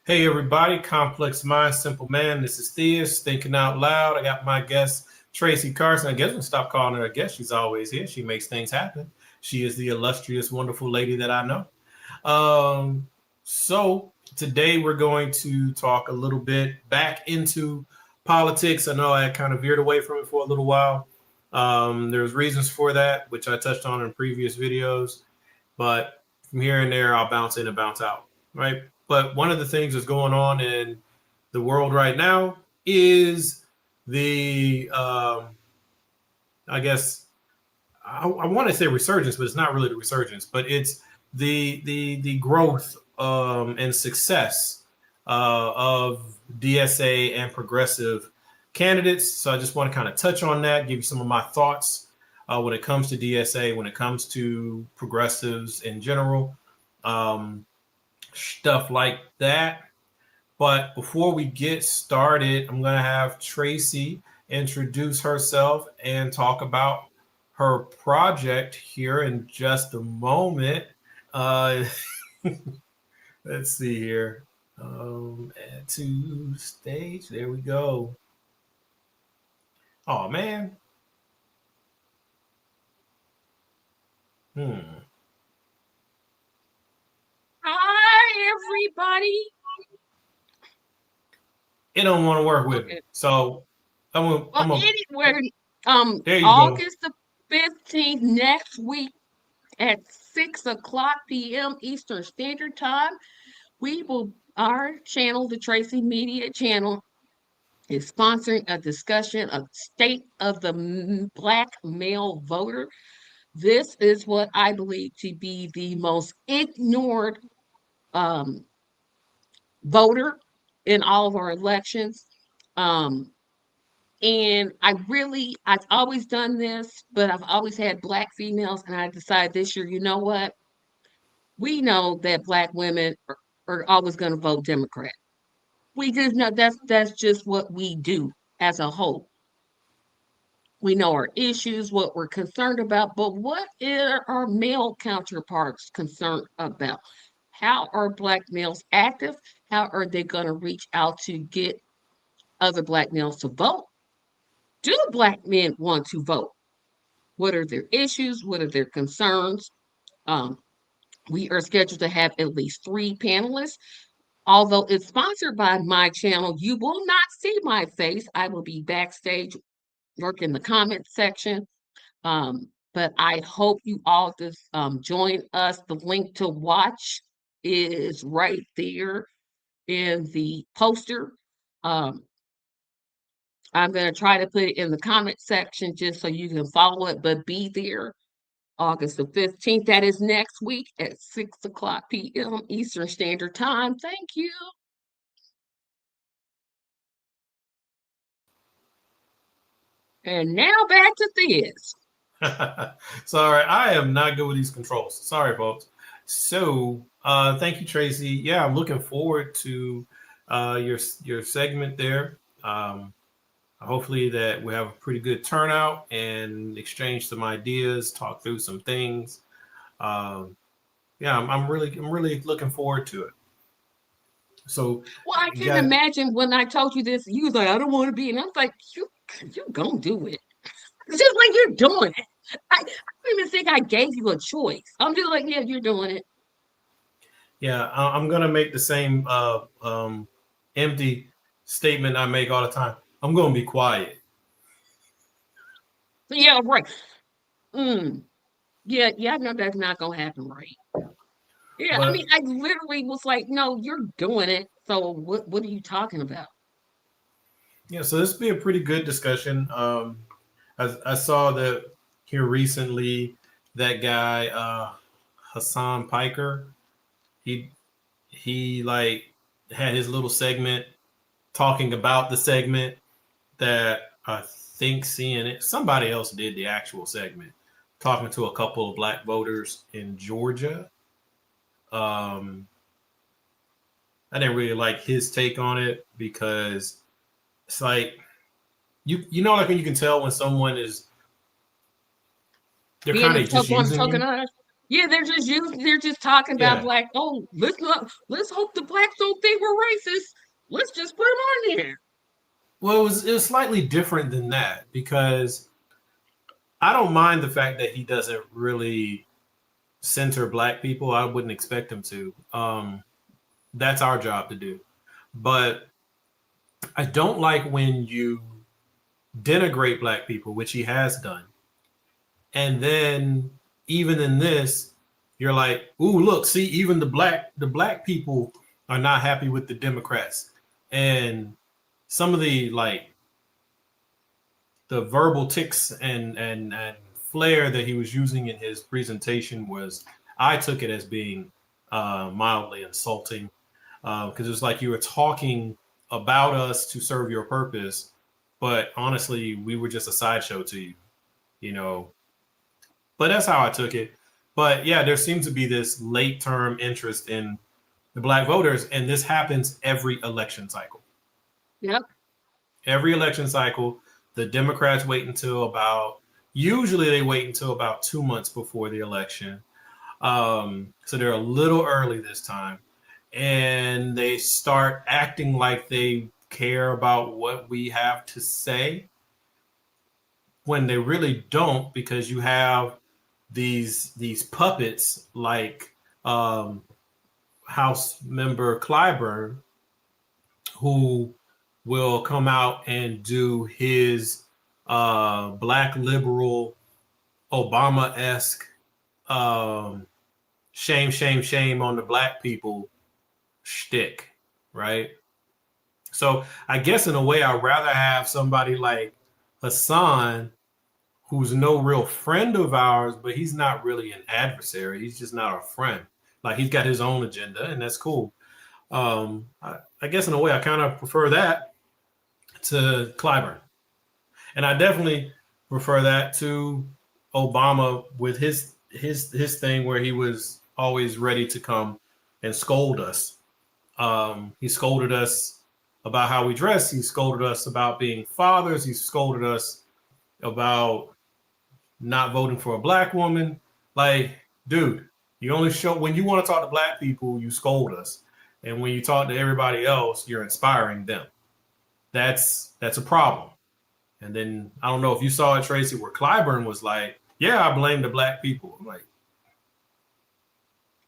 Hey everybody, Complex Mind, Simple Man. This is Theus, thinking out loud. I got my guest, Tracy Carson. I guess we'll stop calling her a guest. She's always here. She makes things happen. She is the illustrious, wonderful lady that I know. So today we're going to talk a little bit back into politics. I know I kind of veered away from it for a little while. There's reasons for that, which I touched on in previous videos. But from here and there, I'll bounce in and bounce out, right? But one of the things that's going on in the world right now is I guess, I want to say resurgence, but it's not really the resurgence, but it's the growth and success of DSA and progressive candidates. So I just want to kind of touch on that, give you some of my thoughts when it comes to DSA, when it comes to progressives in general, stuff like that. But before we get started, I'm going to have Tracy introduce herself and talk about her project here in just a moment. Uh, let's see here. Add to stage. There we go. Oh, man. Hmm. Hi, everybody. It don't want to work with me. Okay. So I'm gonna Anyway, there you go. August the 15th next week at 6 o'clock p.m. Eastern Standard Time, our channel, the Tracy Media channel, is sponsoring a discussion of state of the Black male voter. This is what I believe to be the most ignored um, voter in all of our elections. Um, and I've always done this, but I've always had Black females. And I decided this year, you know what? We know that Black women are always going to vote Democrat. We just know that's just what we do as a whole. We know our issues, what we're concerned about, but what are our male counterparts concerned about? How are Black males active? How are they going to reach out to get other Black males to vote? Do Black men want to vote? What are their issues? What are their concerns? Um, we are scheduled to have at least 3 panelists. Although it's sponsored by my channel, you will not see my face. I will be backstage working the comment section. But I hope you all just join us. The link to watch is right there in the poster. Um, I'm going to try to put it in the comment section just so you can follow it, but be there August the 15th. That is next week at 6 o'clock p.m. Eastern Standard Time. Thank you. And now back to this. Sorry, I am not good with these controls. Sorry, folks. So, thank you, Tracy. Yeah, I'm looking forward to your segment there. Hopefully, that we have a pretty good turnout and exchange some ideas, talk through some things. Um, yeah, I'm really looking forward to it. So, Well, I you can got imagine when I told you this, you was like, I don't want to be. And I was like, you gonna do it. It's just like you're doing it. I don't even think I gave you a choice. I'm just like, yeah, you're doing it. yeah, I'm gonna make the same empty statement I make all the time. I'm gonna be quiet. Yeah, right. Mm. Yeah, I know that's not gonna happen, right? Yeah, I mean, But I literally was like, no, you're doing it. So what are you talking about? yeah, so this will be a pretty good discussion. I saw that here recently that guy Hassan Piker, he he like had his little segment talking about the segment that I think seeing it. Somebody else did the actual segment, talking to a couple of black voters in Georgia. Um, I didn't really like his take on it because it's like you know like when you can tell when someone is they're kind Being of just on using you. tokenized? Yeah, they're just talking about Yeah. black. Oh, let's hope the blacks don't think we're racist. Let's just put them on there. Well, it was slightly different than that because I don't mind the fact that he doesn't really center black people. I wouldn't expect him to. That's our job to do. But I don't like when you denigrate black people, which he has done. And then even in this, you're like, "Ooh, look, see, even the black people are not happy with the Democrats." And some of the verbal ticks and flair that he was using in his presentation was, I took it as being mildly insulting, because it's like you were talking about us to serve your purpose, but honestly, we were just a sideshow to you, you know. But that's how I took it. But yeah, there seems to be this late term interest in the black voters, and this happens every election cycle. Yep. Every election cycle, the Democrats wait until usually they wait until about 2 months before the election. So they're a little early this time. And they start acting like they care about what we have to say when they really don't, because you have these puppets like um, House member Clyburn, who will come out and do his black liberal Obama esque um, shame, shame, shame on the black people shtick, right? So I guess in a way, I'd rather have somebody like Hassan, who's no real friend of ours, but he's not really an adversary. He's just not our friend. Like he's got his own agenda, and that's cool. I guess in a way, I kind of prefer that to Clyburn, and I definitely prefer that to Obama with his thing where he was always ready to come and scold us. He scolded us about how we dress. He scolded us about being fathers. He scolded us about not voting for a black woman. Like, dude, you only show when you want to talk to black people, you scold us, and when you talk to everybody else, you're inspiring them. That's a problem. And then I don't know if you saw it, Tracy, where Clyburn was like, "Yeah, I blame the black people." I'm like,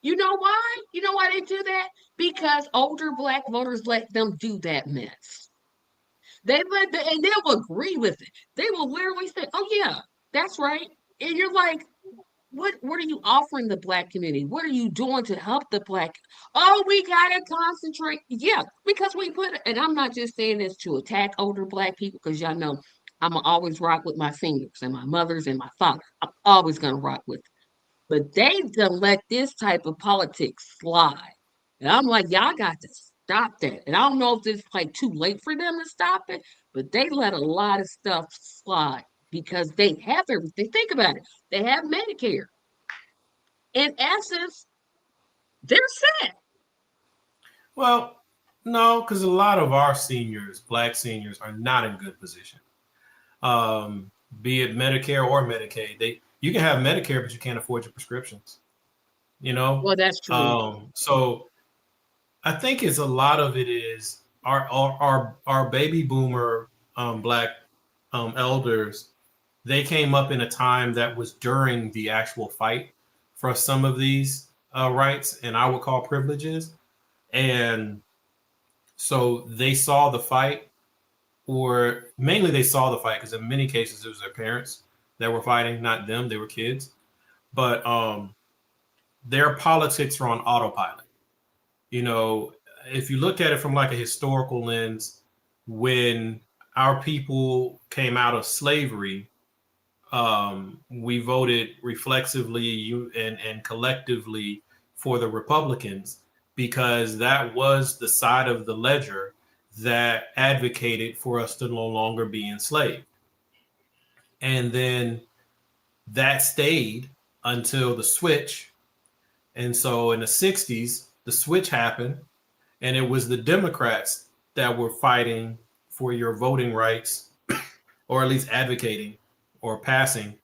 You know why? You know why they do that? Because older black voters let them do that mess. And they'll agree with it. They will literally say, "Oh yeah, that's right." And you're like, what are you offering the black community? What are you doing to help the black? Oh, we gotta concentrate. Yeah, because we put, and I'm not just saying this to attack older black people, because y'all know I'm gonna always rock with my seniors and my mothers and my father. I'm always gonna rock with them. But they done let this type of politics slide. And I'm like, y'all got to stop that. And I don't know if it's like too late for them to stop it, but they let a lot of stuff slide because they have everything. Think about it. They have Medicare. In essence, they're set. well, no, because a lot of our seniors, black seniors, are not in good position. Um, be it Medicare or Medicaid, you can have Medicare, but you can't afford your prescriptions. You know, Well, that's true. so I think it's a lot of it is our baby boomer black elders. They came up in a time that was during the actual fight for some of these rights, and I would call privileges. And so they saw the fight, or mainly they saw the fight because in many cases it was their parents that were fighting, not them. They were kids, but their politics were on autopilot. You know, if you look at it from like a historical lens, when our people came out of slavery, we voted reflexively and collectively for the Republicans because that was the side of the ledger that advocated for us to no longer be enslaved. And then that stayed until the switch. And so in the 60s, the switch happened, and it was the Democrats that were fighting for your voting rights, or at least advocating or passing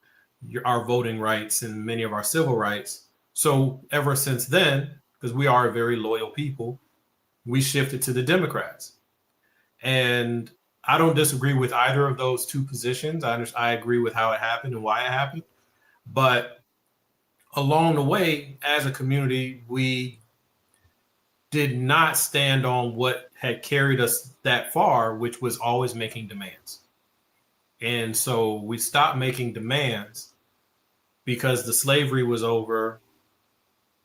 our voting rights and many of our civil rights. So ever since then, because we are a very loyal people, we shifted to the Democrats. And I don't disagree with either of those two positions. I agree with how it happened and why it happened. But along the way, as a community, we did not stand on what had carried us that far, which was always making demands. And so we stopped making demands because the slavery was over.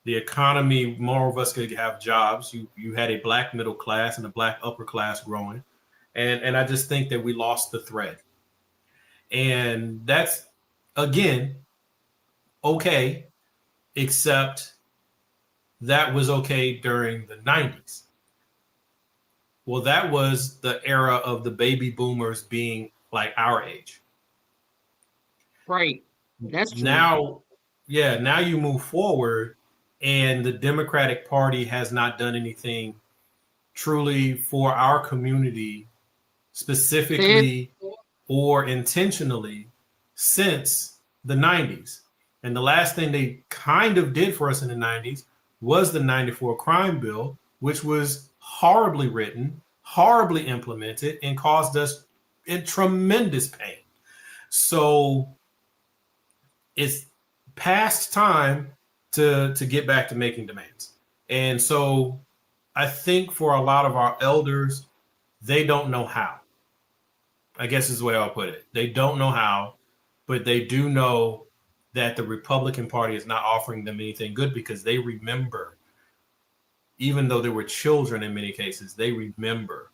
The economy, more of us could have jobs. You had a black middle class and a black upper class growing. And I just think that we lost the thread. And that's again okay, except that was okay during the 90s. Well, that was the era of the baby boomers being like our age. Right. That's true. Now, yeah, now you move forward, and the Democratic Party has not done anything truly for our community, specifically or intentionally, since the 90s. And the last thing they kind of did for us in the 90s was the 94 crime bill, which was horribly written, horribly implemented, and caused us in tremendous pain. So it's past time to get back to making demands. And so I think for a lot of our elders, they don't know how. I guess is the way I'll put it. They don't know how, but they do know that the Republican Party is not offering them anything good because they remember, even though they were children in many cases, they remember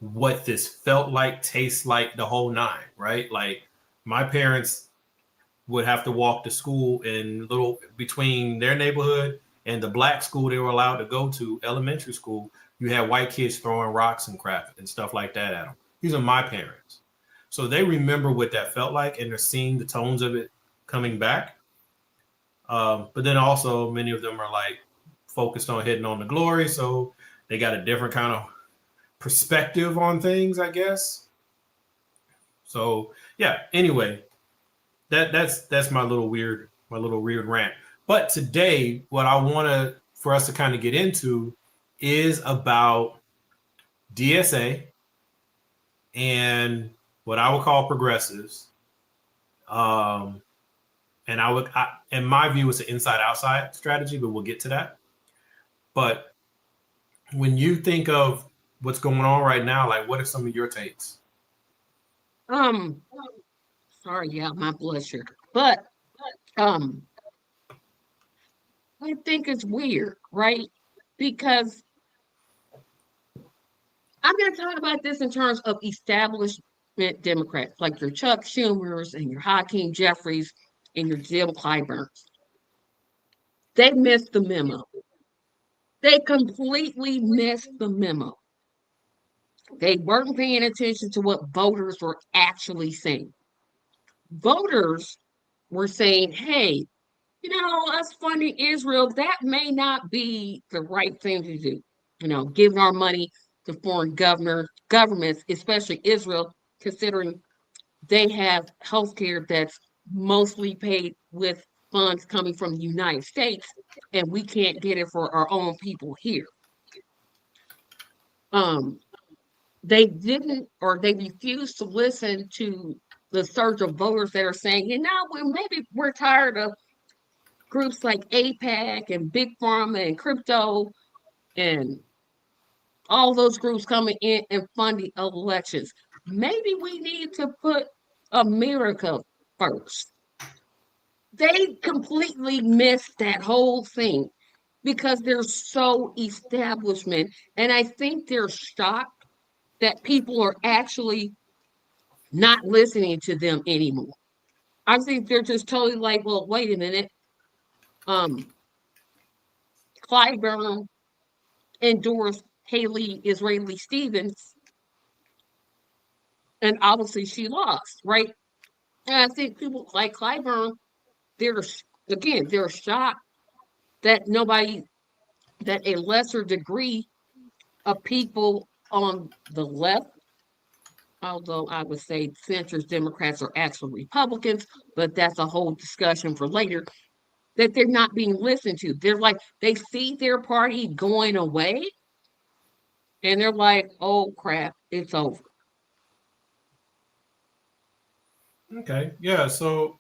what this felt like, tastes like, the whole nine, right? Like my parents would have to walk to school in little between their neighborhood and the black school they were allowed to go to, elementary school. You had white kids throwing rocks and crap and stuff like that at them. These are my parents. So they remember what that felt like and they're seeing the tones of it coming back. But then also many of them are like focused on hitting on the glory. So they got a different kind of perspective on things, I guess. So yeah, anyway, that's my little weird rant. But today, what I want to for us to kind of get into is about DSA and what I would call progressives. And in my view, it's an inside-outside strategy, but we'll get to that. But when you think of what's going on right now, like what are some of your takes? Sorry, yeah, my blood sugar. But um, I think it's weird, right? Because I'm going to talk about this in terms of establishment Democrats, like your Chuck Schumers and your Hakeem Jeffries and your Jim Clyburns. They missed the memo. They completely missed the memo. They weren't paying attention to what voters were actually saying. Voters were saying, hey, us funding Israel, that may not be the right thing to do. Giving our money to foreign governments, especially Israel, considering they have healthcare that's mostly paid with funds coming from the United States, and we can't get it for our own people here. They didn't, or they refused to listen to the surge of voters that are saying, maybe we're tired of groups like APAC and Big Pharma and crypto and all those groups coming in and funding elections. Maybe we need to put America first. They completely missed that whole thing because they're so establishment. And I think they're shocked that people are actually not listening to them anymore. I think they're just totally like, well, wait a minute. Clyburn endorsed Haley Israeli Stevens, and obviously she lost, right? And I think people like Clyburn, they're shocked that that a lesser degree of people on the left, although I would say centrist Democrats are actual Republicans, but that's a whole discussion for later. that they're not being listened to. They're like, they see their party going away and they're like, oh crap, it's over. Okay. Yeah. So,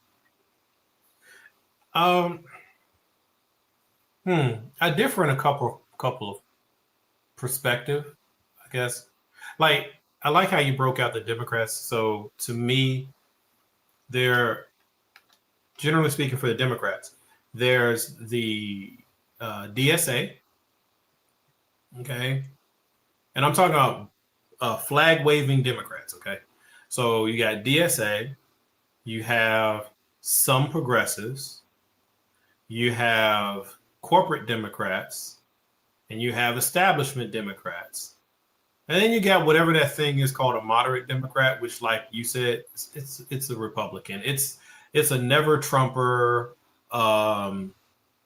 um, I differ in a couple of perspective, I guess. Like, I like how you broke out the Democrats. So to me, they're generally speaking for the Democrats. There's the DSA, okay, and I'm talking about flag waving Democrats, okay. So you got DSA, you have some progressives, you have corporate Democrats, and you have establishment Democrats. And then you got whatever that thing is called a moderate Democrat, which, like you said, it's a Republican. It's a never Trumper. Um,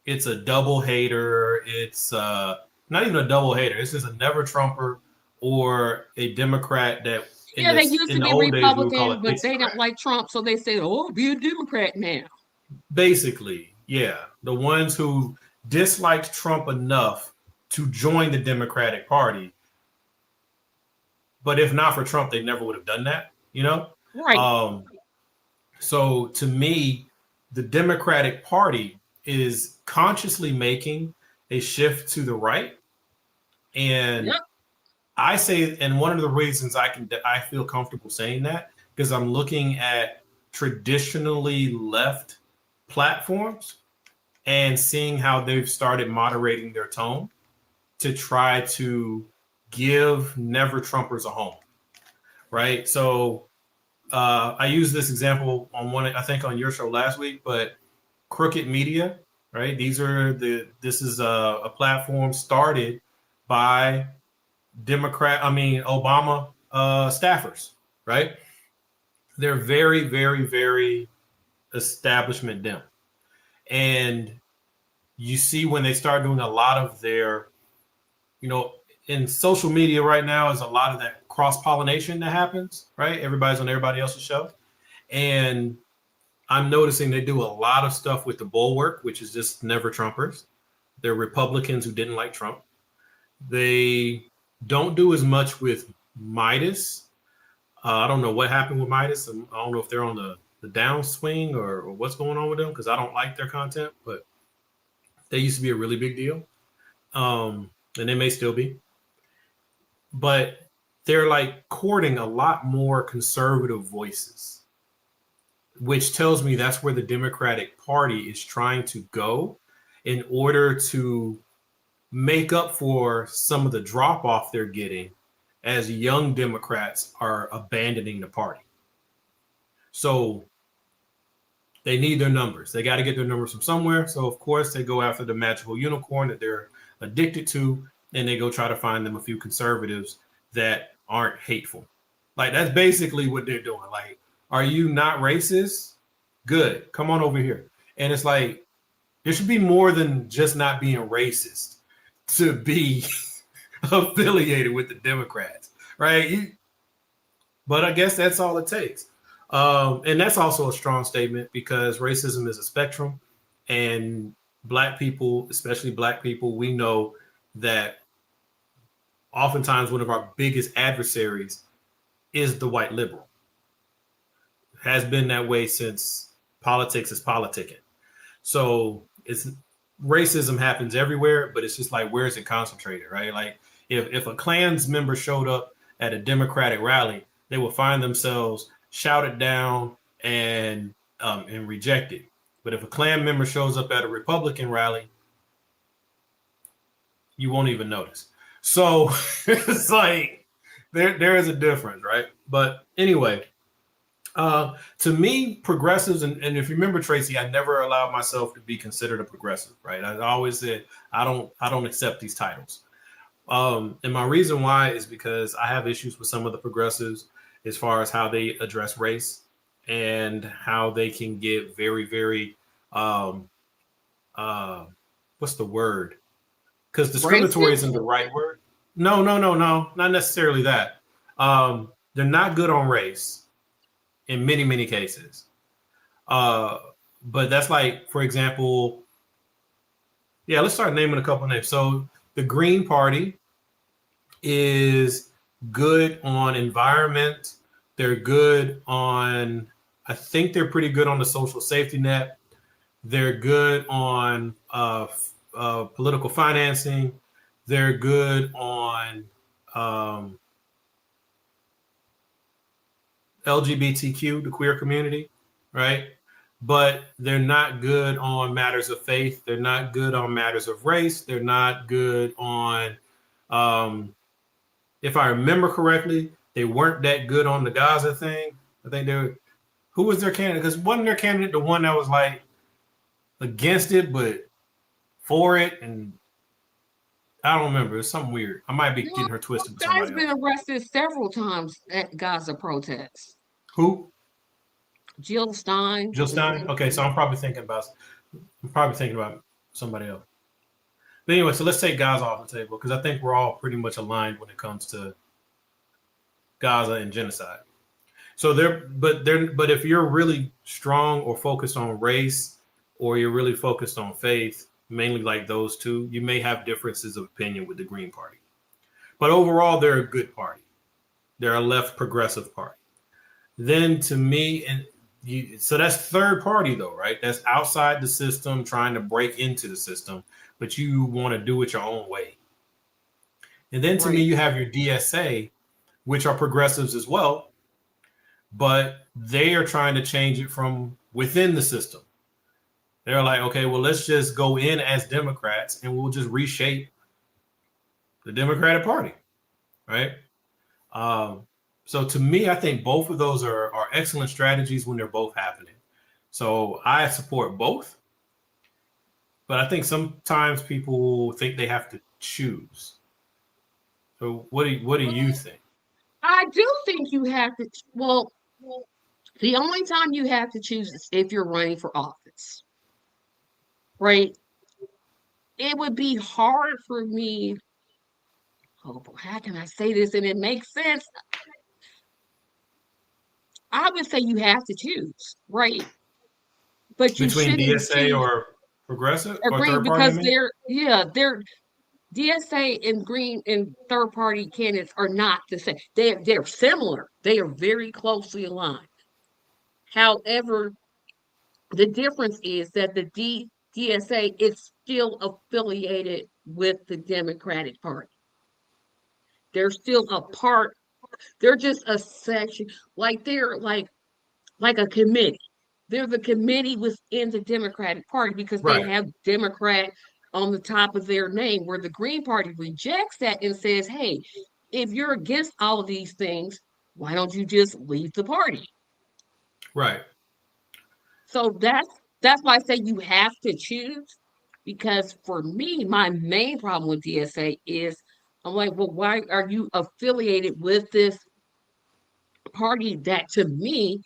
it's a double hater. It's not even a double hater. It's just a never Trumper or a Democrat that Yeah, they used in to the be old days we would call Republican, it but they don't pixie. like Trump, so they said, oh, be a Democrat now. Basically, yeah, the ones who disliked Trump enough to join the Democratic Party, but if not for Trump, they never would have done that. You know, Right. um, so to me, the Democratic Party is consciously making a shift to the right, and Yep. I say, and one of the reasons I feel comfortable saying that because I'm looking at traditionally left platforms and seeing how they've started moderating their tone to try to give never Trumpers a home, right? So I used this example on one, I think, on your show last week, but Crooked Media, right? This is a platform started by Obama staffers, right? They're very, very, very establishment dim. And you see when they start doing a lot of their, you know, in social media right now is a lot of that cross pollination that happens, right? Everybody's on everybody else's show. And I'm noticing they do a lot of stuff with the bulwark, which is just never Trumpers. They're Republicans who didn't like Trump. They don't do as much with Midas. I don't know what happened with Midas. I don't know if they're on the downswing or what's going on with them because I don't like their content, but they used to be a really big deal. And they may still be. But they're like courting a lot more conservative voices, which tells me that's where the Democratic Party is trying to go in order to make up for some of the drop off they're getting as young Democrats are abandoning the party. So they need their numbers. They got to get their numbers from somewhere. So, of course, they go after the magical unicorn that they're addicted to, and they go try to find them a few conservatives that aren't hateful. Like, that's basically what they're doing. Like, are you not racist? Good. Come on over here. And it's like, there should be more than just not being racist to be affiliated with the Democrats, right? But I guess that's all it takes. And that's also a strong statement because racism is a spectrum. And Black people, especially Black people, we know that oftentimes one of our biggest adversaries is the white liberal. Has been that way since politics is politicking. So it's racism happens everywhere, but it's just like where is it concentrated, right? Like if a Klans member showed up at a Democratic rally, they will find themselves shouted down and rejected. But if a Klan member shows up at a Republican rally, you won't even notice. So it's like there is a difference, right? But anyway, to me, progressives, and if you remember, Tracy, I never allowed myself to be considered a progressive, right? I always said I don't accept these titles. And my reason why is because I have issues with some of the progressives as far as how they address race and how they can get very, very um, uh, what's the word? Because discriminatory Racist? isn't the right word. No, no, no, no, not necessarily that. They're not good on race in many, many cases. Uh, but that's like, for example, Yeah, let's start naming a couple of names. So the Green Party is good on environment. They're good on, I think they're pretty good on the social safety net. They're good on political financing. They're good on um, LGBTQ, the queer community, right? But they're not good on matters of faith. They're not good on matters of race. They're not good on, if I remember correctly, they weren't that good on the Gaza thing. I think they were, who was their candidate? Because wasn't their candidate the one that was like against it, but for it? And I don't remember. It's something weird. I might be Well, getting her twisted with this guy's somebody been else. arrested several times at Gaza protests. Who? Jill Stein. Jill Stein? Okay, so I'm probably thinking about somebody else. But anyway, so let's take Gaza off the table because I think we're all pretty much aligned when it comes to Gaza and genocide. So but if you're really strong or focused on race, or you're really focused on faith, mainly like those two, you may have differences of opinion with the Green Party. But overall, they're a good party. They're a left progressive party. Then to me, so that's third party though, right? That's outside the system, trying to break into the system, but you want to do it your own way. And then to me, Right. you have your DSA, which are progressives as well, but they are trying to change it from within the system. They're like, okay, well, let's just go in as Democrats and we'll just reshape the Democratic Party, right? Um, so to me, I think both of those are excellent strategies when they're both happening. So I support both, but I think sometimes people think they have to choose. So what do you Well, think? I do think you have to, well, the only time you have to choose is if you're running for office, right? It would be hard for me. Oh, boy, how can I say this and it makes sense? I would say you have to choose, right? But you Between shouldn't DSA choose or progressive or agree third party, I because mean? they're DSA and Green and third party candidates are not the same. They're similar. They are very closely aligned. However, the difference is that the DSA is still affiliated with the Democratic Party. They're still a part. They're just a section, like they're like a committee. They're the committee within the Democratic Party because they Right, have Democrat on the top of their name, where the Green Party rejects that and says, hey, if you're against all of these things, why don't you just leave the party? right. So that's why I say you have to choose. Because for me, my main problem with DSA is I'm like, well, why are you affiliated with this party that to me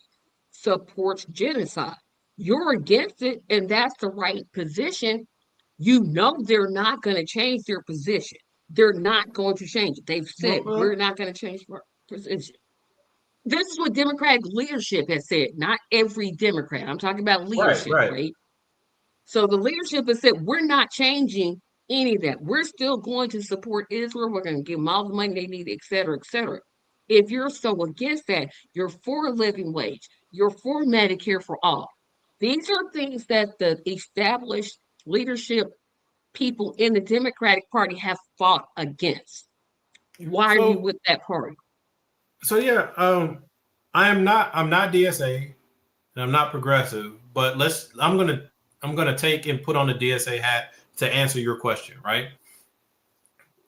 supports genocide? You're against it, and that's the right position. You know they're not going to change their position. They're not going to change it. They've said we're Well, not going to change our position. This is what Democratic leadership has said, not every Democrat. I'm talking about right, leadership, right, right? So the leadership has said we're not changing any of that. We're still going to support Israel. We're going to give them all the money they need, et cetera, et cetera. If you're so against that, you're for a living wage. You're for Medicare for all. These are things that the established leadership people in the Democratic Party have fought against. Why are you so with that party? so yeah, I'm not DSA and I'm not progressive, but I'm gonna take and put on the DSA hat to answer your question, right?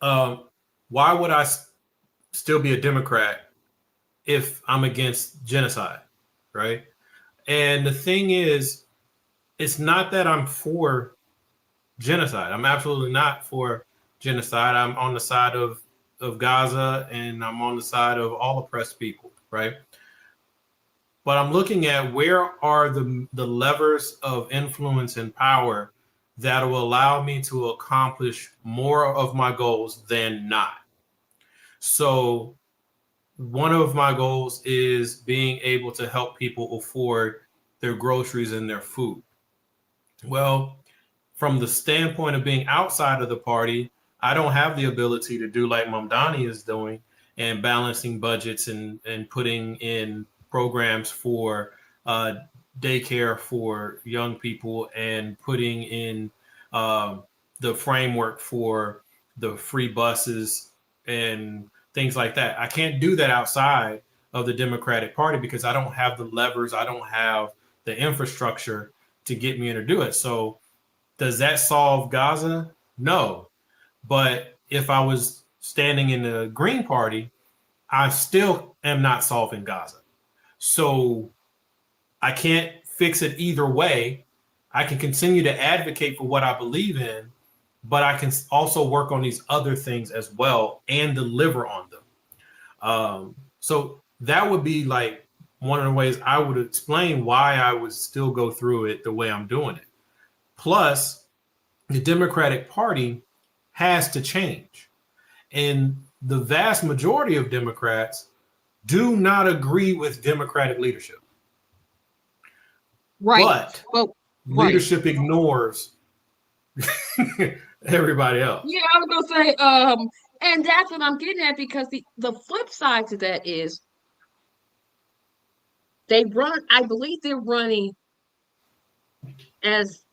Um, why would still be a Democrat if I'm against genocide, right? And the thing is, it's not that I'm for genocide. I'm absolutely not for genocide. I'm on the side of Gaza and I'm on the side of all oppressed people, right? But I'm looking at where are the levers of influence and power that will allow me to accomplish more of my goals than not. So one of my goals is being able to help people afford their groceries and their food. Well, from the standpoint of being outside of the party, I don't have the ability to do like Mamdani is doing and balancing budgets and putting in programs for uh, daycare for young people and putting in the framework for the free buses and things like that. I can't do that outside of the Democratic Party because I don't have the levers, I don't have the infrastructure to get me in to do it. So does that solve Gaza? No. But if I was standing in the Green Party, I still am not solving Gaza. So I can't fix it either way. I can continue to advocate for what I believe in, but I can also work on these other things as well and deliver on them. So that would be like one of the ways I would explain why I would still go through it the way I'm doing it. Plus, the Democratic Party has to change. And the vast majority of Democrats do not agree with Democratic leadership. Right. But Well, leadership ignores everybody else. Yeah, I was gonna say, and that's what I'm getting at because the flip side to that is I believe they're running as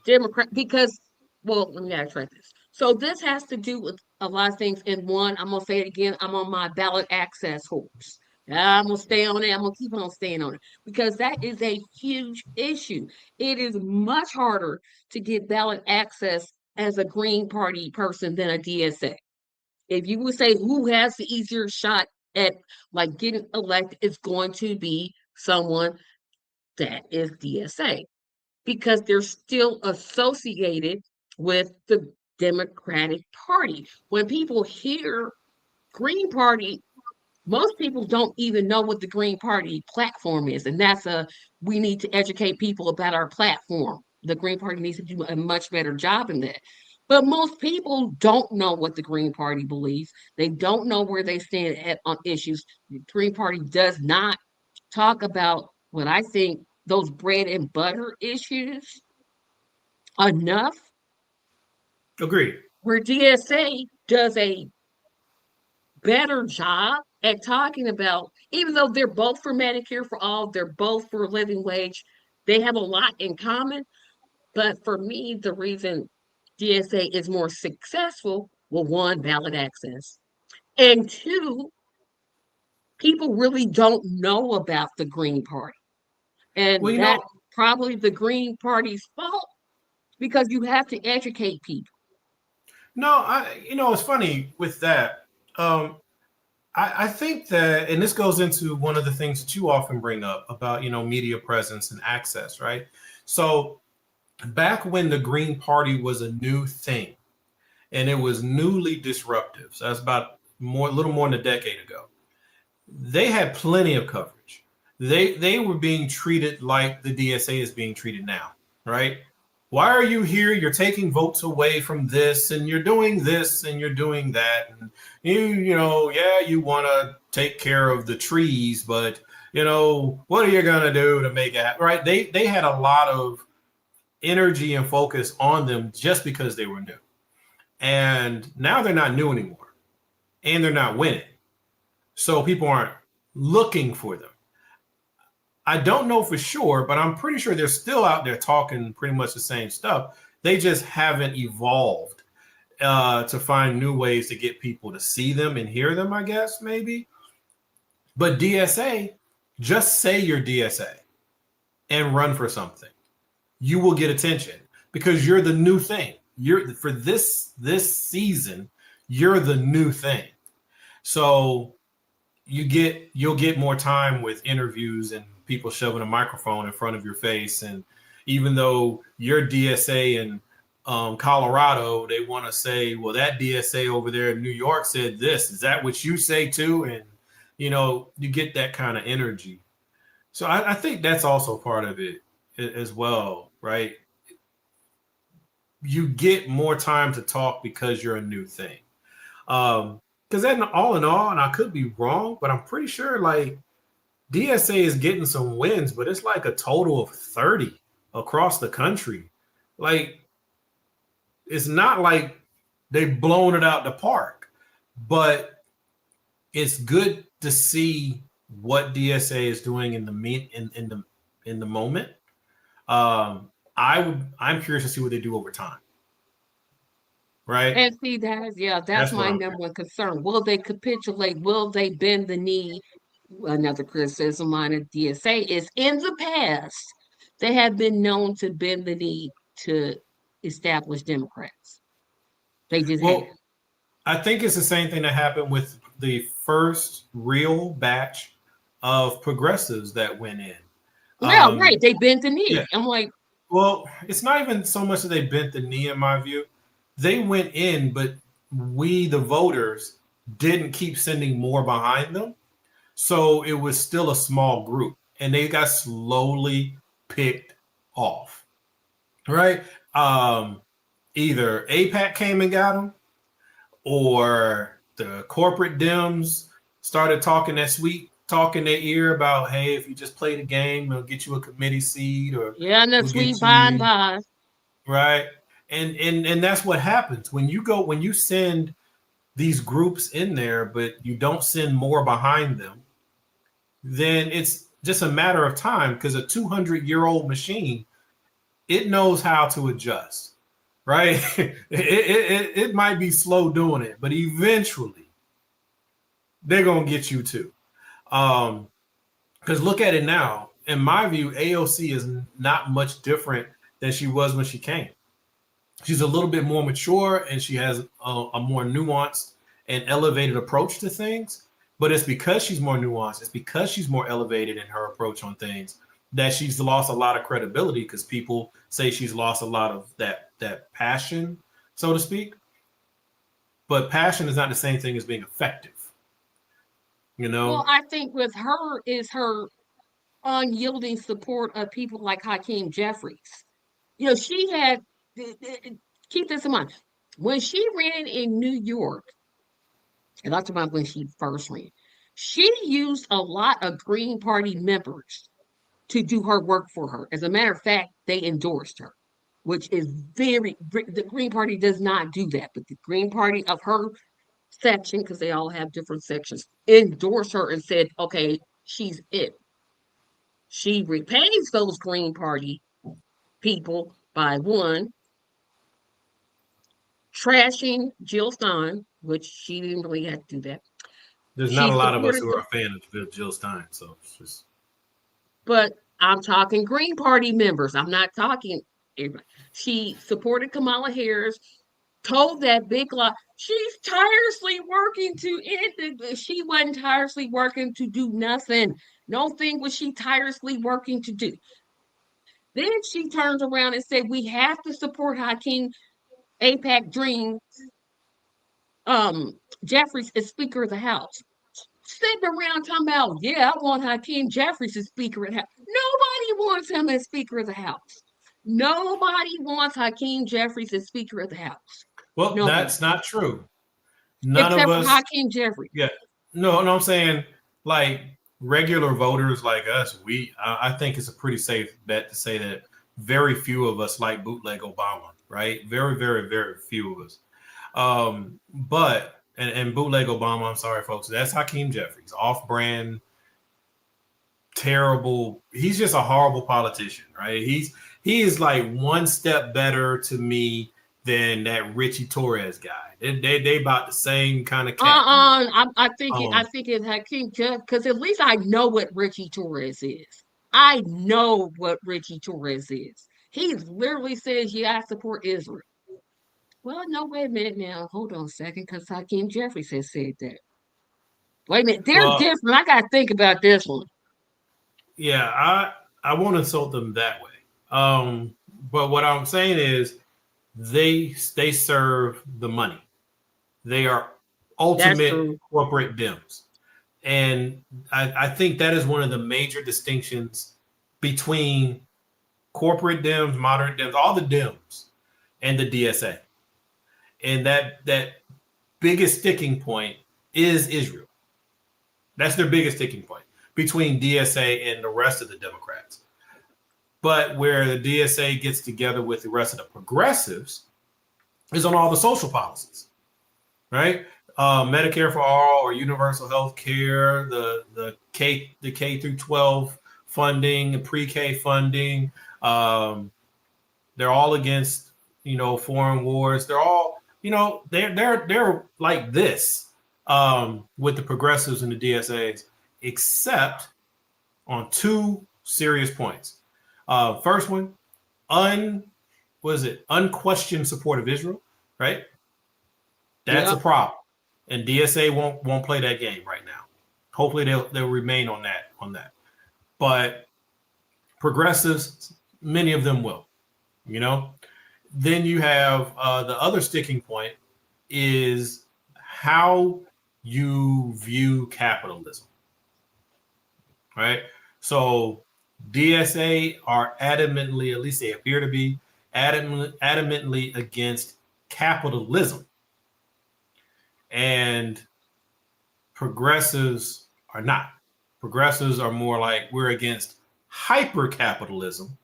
Democrat because, well, let me address this. So this has to do with a lot of things. And one, I'm gonna say it again, I'm on my ballot access horse. I'm gonna stay on it. I'm gonna keep on staying on it because that is a huge issue. It is much harder to get ballot access as a Green Party person than a DSA. If you would say who has the easier shot at like getting elected, it's going to be someone that is DSA because they're still associated with the Democratic Party. When people hear Green Party, most people don't even know what the Green Party platform is. And we need to educate people about our platform. The Green Party needs to do a much better job in that. But most people don't know what the Green Party believes. They don't know where they stand on issues. The Green Party does not talk about what I think those bread and butter issues enough. Agreed. Where DSA does a better job at talking about, even though they're both for Medicare for all, they're both for living wage, they have a lot in common. But for me, the reason DSA is more successful, well, one, ballot access, and two, people really don't know about the Green Party. Well, And you that's know, probably the Green Party's fault because you have to educate people. it's funny with that. Um, I think that, and this goes into one of the things that you often bring up about, media presence and access, right? So back when the Green Party was a new thing and it was newly disruptive, so that's about a little more than a decade ago, they had plenty of coverage. They were being treated like the DSA is being treated now, right? Why are you here? You're taking votes away from this, and you're doing this, and you're doing that, and yeah, you want to take care of the trees, but what are you gonna do to make it happen, right? They had a lot of energy and focus on them just because they were new, and now they're not new anymore, and they're not winning, so people aren't looking for them. I don't know for sure, but I'm pretty sure they're still out there talking pretty much the same stuff. They just haven't evolved to find new ways to get people to see them and hear them, I guess, maybe. But DSA, just say you're DSA and run for something. You will get attention because you're the new thing. You're for this season, you're the new thing. So you'll get more time with interviews and people shoving a microphone in front of your face. And even though you're DSA in Colorado, they want to say, well, that DSA over there in New York said this. Is that what you say too? And you get that kind of energy. So I think that's also part of it as well, right? You get more time to talk because you're a new thing. Because then all in all, and I could be wrong, but I'm pretty sure like DSA is getting some wins, but it's like a total of 30 across the country. Like it's not like they've blown it out the park, but it's good to see what DSA is doing in the moment. I'm curious to see what they do over time. Right? And see, that's That's what my I'm number curious. one concern. Will they capitulate? Will they bend the knee? Another criticism on a DSA is in the past, they have been known to bend the knee to established Democrats. They just have. Well, I think it's the same thing that happened with the first real batch of progressives that went in. Yeah, right. They bent the Yeah. knee. I'm like, Well, it's not even so much that they bent the knee, in my view. They went in, but we, the voters, didn't keep sending more behind them. So it was still a small group, and they got slowly picked off. Right? Either APAC came and got them, or the corporate Dems started talking that sweet talk in their ear about, hey, if you just play the game, we'll get you a committee seat, or yeah, and the we'll sweet get by and you by. right. And that's what happens when you send these groups in there, but you don't send more behind them, then it's just a matter of time because a 200-year-old machine, it knows how to adjust, right? It might be slow doing it, but eventually they're gonna get you too. Because look at it now. In my view, AOC is not much different than she was when she came. She's a little bit more mature and she has a more nuanced and elevated approach to things. But it's because she's more nuanced, it's because she's more elevated in her approach on things that she's lost a lot of credibility because people say she's lost a lot of that passion, so to speak. But passion is not the same thing as being effective, you Well, know? I think with her is her unyielding support of people like Hakeem Jeffries. She had, keep this in mind, when she ran in New York, and that's about when she first ran, she used a lot of Green Party members to do her work for her. As a matter of fact, they endorsed her, which is the Green Party does not do that, but the Green Party of her section, because they all have different sections, endorsed her and said, okay, she's it. She repays those Green Party people by one, trashing Jill Stein, which she didn't really have to do that. There's not She a lot of us supported who the, are a fan of Jill Stein, so it's just but I'm talking Green Party members. I'm not talking everybody. She supported Kamala Harris, told that big lie. She's tirelessly working to end it. She wasn't tirelessly working to do nothing. No thing was she tirelessly working to do. Then she turns around and said, we have to support Hakeem APAC Dream Jeffries as Speaker of the House. Sitting around talking about, yeah, I want Hakeem Jeffries as Speaker of the House. Nobody wants him as Speaker of the House. Nobody wants Hakeem Jeffries as Speaker of the House. well, Nobody. that's not true. None of Except for us, Hakeem Jeffries. yeah, no, I'm saying like regular voters like us, I think it's a pretty safe bet to say that very few of us like bootleg Obama, right? Very, very, very few of us. But and bootleg Obama, I'm sorry, folks, that's Hakeem Jeffries, off-brand, terrible. He's just a horrible politician, right? He is like one step better to me than that Richie Torres guy. They about the same kind of cat to me. I think it's Hakeem Jeff because at least I know what Richie Torres is. I know what Richie Torres is. He literally says, "Yeah, I support Israel." Well, no, wait a minute now. Hold on a second, because Hakeem Jeffries has said that. Wait a minute, they're Well, different. I got to think about this one. yeah, I won't insult them that way. But what I'm saying is they serve the money. They are That's ultimate true. corporate Dems. And I think that is one of the major distinctions between corporate Dems, moderate Dems, all the Dems, and the DSA. And that biggest sticking point is Israel. That's their biggest sticking point between DSA and the rest of the Democrats. But where the DSA gets together with the rest of the progressives, is on all the social policies, right? Medicare for all or universal health care, the K through 12 funding, pre-K funding. Um, they're all against, foreign wars. They're all, they're like this with the progressives and the DSAs, except on two serious points. First one, unquestioned support of Israel, right? That's a Yep. problem, and DSA won't play that game right now. Hopefully they'll remain on that. But progressives, many of them will. You know. Then you have the other sticking point is how you view capitalism, right? So DSA are adamantly, at least they appear to be, adamantly against capitalism. And progressives are not. Progressives are more like we're against hyper capitalism,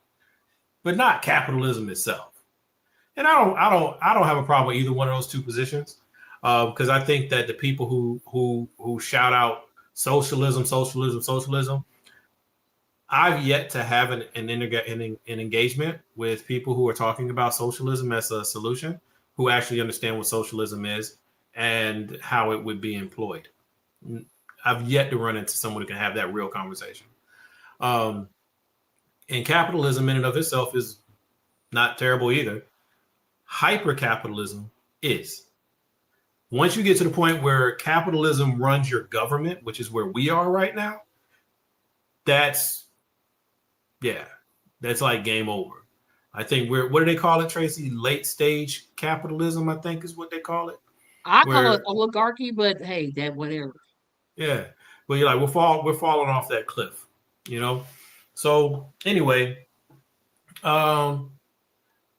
but not capitalism itself. And I don't have a problem with either one of those two positions, because I think that the people who shout out socialism, socialism, socialism, I've yet to have an engagement with people who are talking about socialism as a solution, who actually understand what socialism is and how it would be employed. I've yet to run into someone who can have that real conversation. Um, and capitalism in and of itself is not terrible either. Hyper capitalism is. Once you get to the point where capitalism runs your government, which is where we are right now, that's like game over. I think what do they call it, Tracy? Late stage capitalism, I think is what they call it. I call it Where oligarchy, but hey, that whatever. yeah, but you're like we're falling off that cliff, you know. So anyway, um,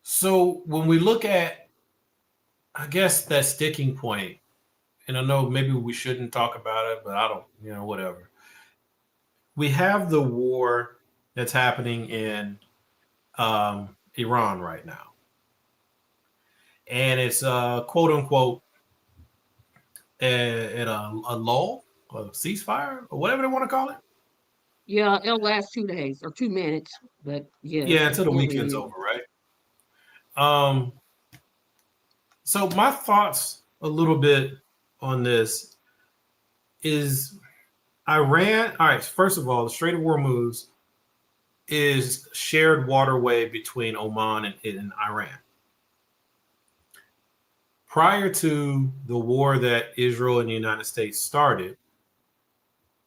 so when we look at, I guess that sticking point, and I know maybe we shouldn't talk about it, but I don't, whatever. We have the war that's happening in Iran right now, and it's quote unquote a lull, a ceasefire, or whatever they want to call it. Yeah, it'll last 2 days or 2 minutes, but yes, Yeah, that's until the what it weekend's is. over, right? Um, so my thoughts a little bit on this is Iran. All right, first of all, the Strait of Hormuz is shared waterway between Oman and Iran. Prior to the war that Israel and the United States started,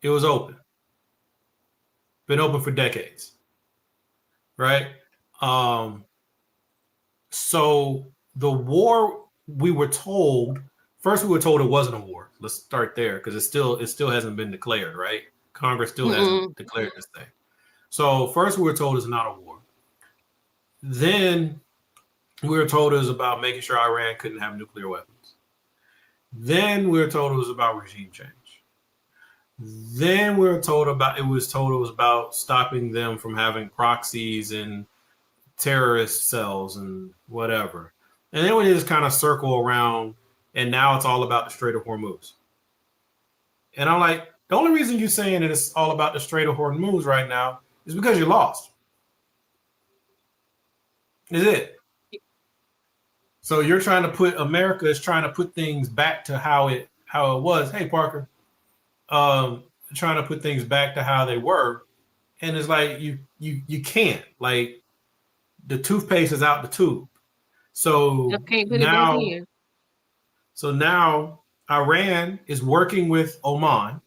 it was open. Been open for decades, right? Um, so the war, we were told it wasn't a war. Let's start there because it still hasn't been declared, right? Congress still hasn't Mm-mm. declared this thing. So first we were told it's not a war. Then we were told it was about making sure Iran couldn't have nuclear weapons. Then we were told it was about regime change. Then we were told it was about stopping them from having proxies and terrorist cells and whatever. And then we just kind of circle around, and now it's all about the Strait of Hormuz. And I'm like, the only reason you're saying that it's all about the Strait of Hormuz right now is because you lost. Is it? So you're trying to put America is trying to put things back to how it was. Hey Parker, trying to put things back to how they were, and it's like you can't. Like the toothpaste is out the tube. So Yep, can't put it back now, in. Iran is working with Oman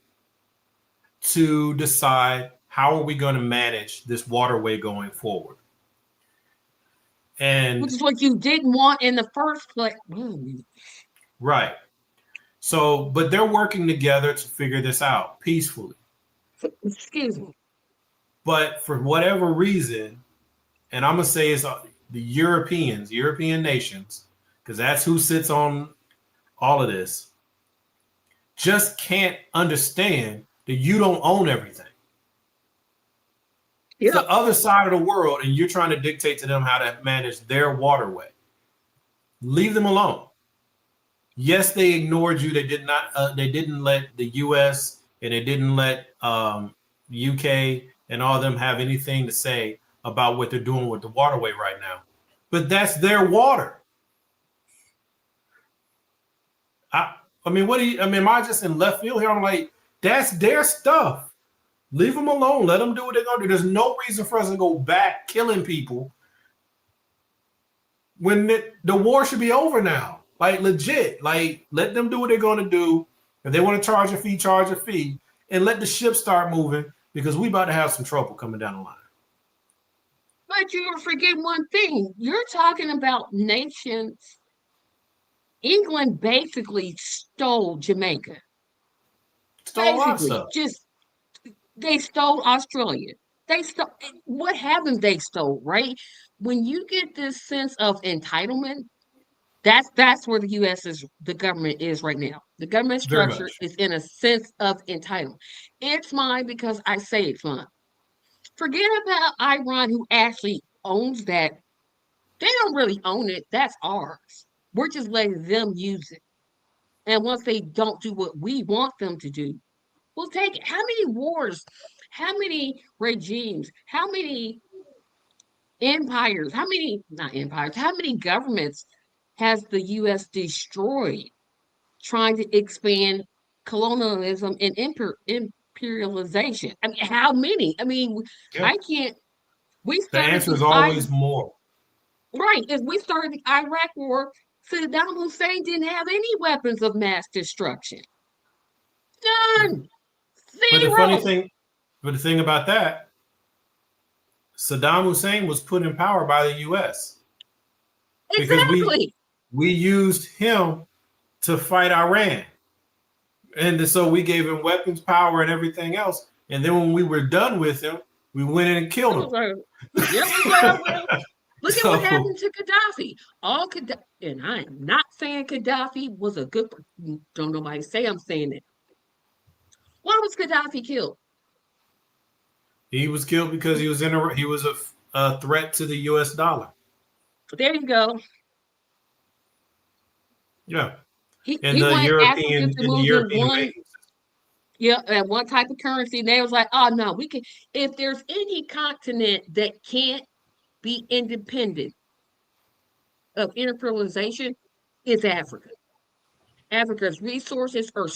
to decide how are we going to manage this waterway going forward. And Which is what you didn't want in the first place. right. So, but they're working together to figure this out peacefully. Excuse me. But for whatever reason, and I'm going to say it's the European nations, because that's who sits on all of this, just can't understand that you don't own everything. It's Yep. the other side of the world, and you're trying to dictate to them how to manage their waterway. Leave them alone. Yes, they ignored you. They did not. They didn't let the U.S. and they didn't let UK and all of them have anything to say about what they're doing with the waterway right now. But that's their water. I mean, what do you? I mean, am I just in left field here? I'm like, that's their stuff. Leave them alone. Let them do what they're gonna do. There's no reason for us to go back killing people when the war should be over now. Like legit. Like let them do what they're gonna do. If they want to charge a fee, and let the ship start moving because we about to have some trouble coming down the line. But you forget one thing. You're talking about nations. England basically stole Jamaica. Stole a lot of Basically, stuff. just they stole Australia. They stole what haven't they stole, right? When you get this sense of entitlement, that's where the US is the government is right now. The government Very structure much. is in a sense of entitlement. It's mine because I say it's mine. Forget about Iran who actually owns that. They don't really own it. That's ours. We're just letting them use it. And once they don't do what we want them to do, we'll take it. How many wars, how many regimes, how many empires, how many, not empires, how many governments has the US destroyed trying to expand colonialism and imperialization? I mean, how many? I mean, Yeah. I can't. We The started answer the is always more. right as we started the Iraq War. Saddam Hussein didn't have any weapons of mass destruction. None. But the funny Zero. thing, but the thing about that, Saddam Hussein was put in power by the U.S. because Exactly. we used him to fight Iran, and so we gave him weapons, power, and everything else. And then when we were done with him, we went in and It killed was like, yeah, we him. well, well. Look at what So happened to Gaddafi. All Gaddafi, and I am not saying Gaddafi was a good. Don't nobody say I'm saying it. Why was Gaddafi killed? he was killed because he was a threat to the U.S. dollar. There you go. Yeah, He wanted Africa to and the move in European one, banking system. yeah, and one type of currency. And they was like, oh no, we can. If there's any continent that can't be independent of imperialization, it's Africa. Africa's resources are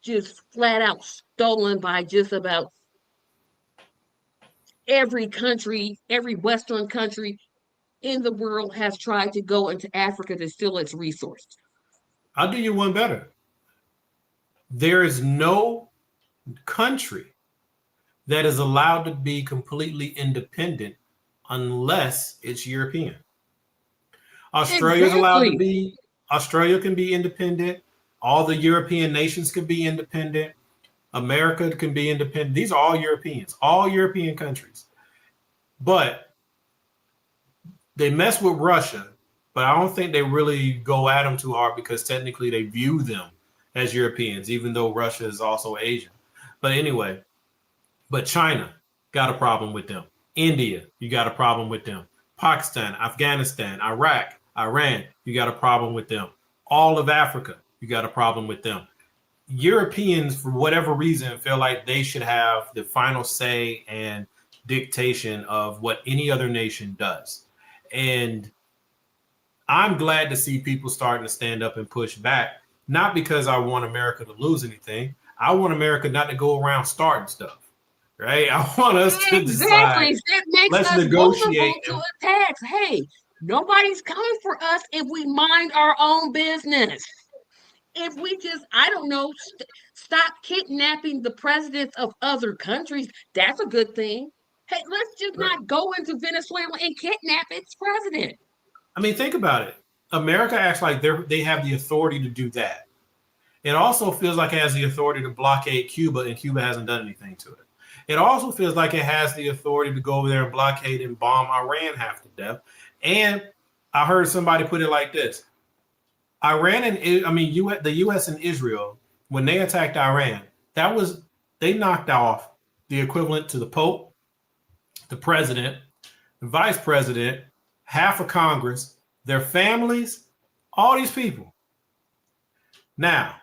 just flat out stolen by just about every country, every Western country in the world has tried to go into Africa to steal its resources. I'll do you one better. There is no country that is allowed to be completely independent unless it's European. Australia is allowed to Exactly. be, Australia can be independent. All the European nations can be independent. America can be independent. These are all European countries. But they mess with Russia, but I don't think they really go at them too hard because technically they view them as Europeans, even though Russia is also Asian. But anyway, but China got a problem with them. India, you got a problem with them. Pakistan, Afghanistan, Iraq, Iran, you got a problem with them. All of Africa, you got a problem with them. Europeans, for whatever reason, feel like they should have the final say and dictation of what any other nation does. And I'm glad to see people starting to stand up and push back, not because I want America to lose anything. I want America not to go around starting stuff, right? I want us to decide, Exactly. That makes let's us negotiate. vulnerable to attacks. Hey, nobody's coming for us if we mind our own business. If we just, I don't know, stop kidnapping the presidents of other countries, that's a good thing. Hey, let's just not go into Venezuela and kidnap its president. I mean, think about it. America acts like they have the authority to do that. It also feels like it has the authority to blockade Cuba, and Cuba hasn't done anything to it. It also feels like it has the authority to go over there and blockade and bomb Iran half to death. And I heard somebody put it like this: Iran and the U.S. and Israel, when they attacked Iran, they knocked off the equivalent to the Pope, the president, the vice president, half of Congress, their families, All these people. Now,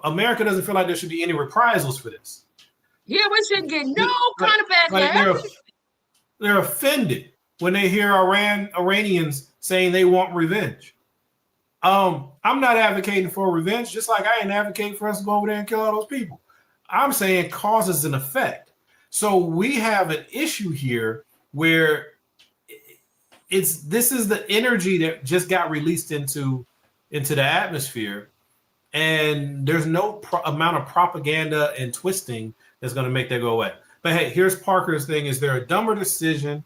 America doesn't feel like there should be any reprisals for this. Yeah, we shouldn't get no kind of Like backlash. they're offended when they hear Iranians saying they want revenge. I'm not advocating for revenge, just like I ain't advocating for us to go over there and kill all those people. I'm saying causes and effect. So we have an issue here where this is the energy that just got released into the atmosphere, and there's no amount of propaganda and twisting that's going to make that go away. But hey, here's Parker's thing: is there a dumber decision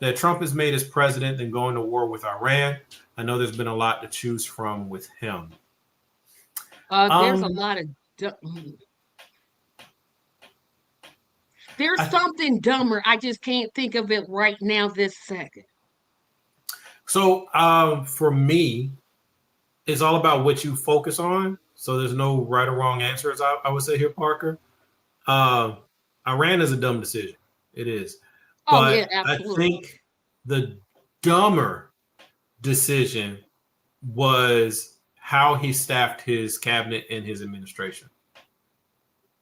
that Trump has made as president than going to war with Iran? I know there's been a lot to choose from with him. There's a lot of there's something dumber. I just can't think of it right now this second. So for me, it's all about what you focus on. So there's no right or wrong answers, I would say here, Parker. Iran is a dumb decision. It is. But yeah, absolutely. I think the dumber decision was how he staffed his cabinet and his administration.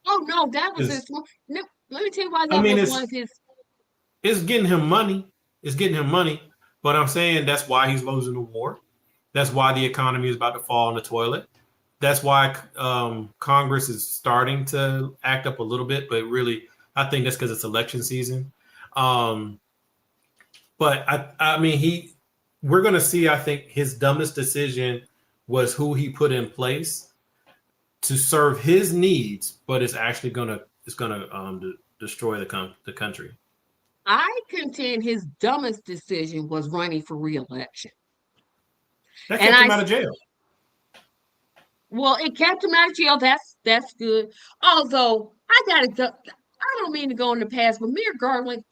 Oh no, that was his. No, let me tell you why that was one of his. It's getting him money. It's getting him money. But I'm saying that's why he's losing the war. That's why the economy is about to fall in the toilet. That's why Congress is starting to act up a little bit. But really, I think that's because it's election season. But I mean, we're going to see, I think his dumbest decision was who he put in place to serve his needs, but it's actually going to destroy the country. I contend his dumbest decision was running for re-election. That kept him out of jail. Well, it kept him out of jail. That's good. Although I don't mean to go in the past, but Mayor Garland,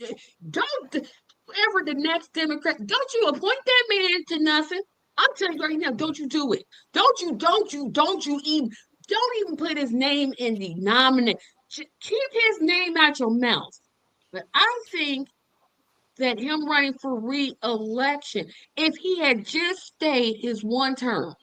don't ever the next Democrat, don't you appoint that man to nothing. I'm telling you right now, don't you do it. Don't you even put his name in the nomination. Keep his name out your mouth. But I think that him running for re-election, if he had just stayed his one term,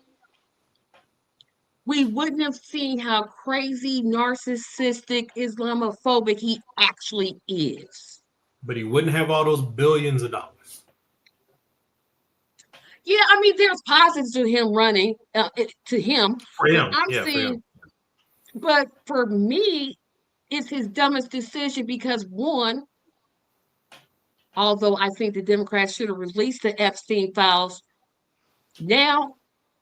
we wouldn't have seen how crazy, narcissistic, Islamophobic he actually is. But he wouldn't have all those billions of dollars. Yeah, I mean, there's positives to him running, to him. For him, for him. But for me, it's his dumbest decision because one, although I think the Democrats should have released the Epstein files, now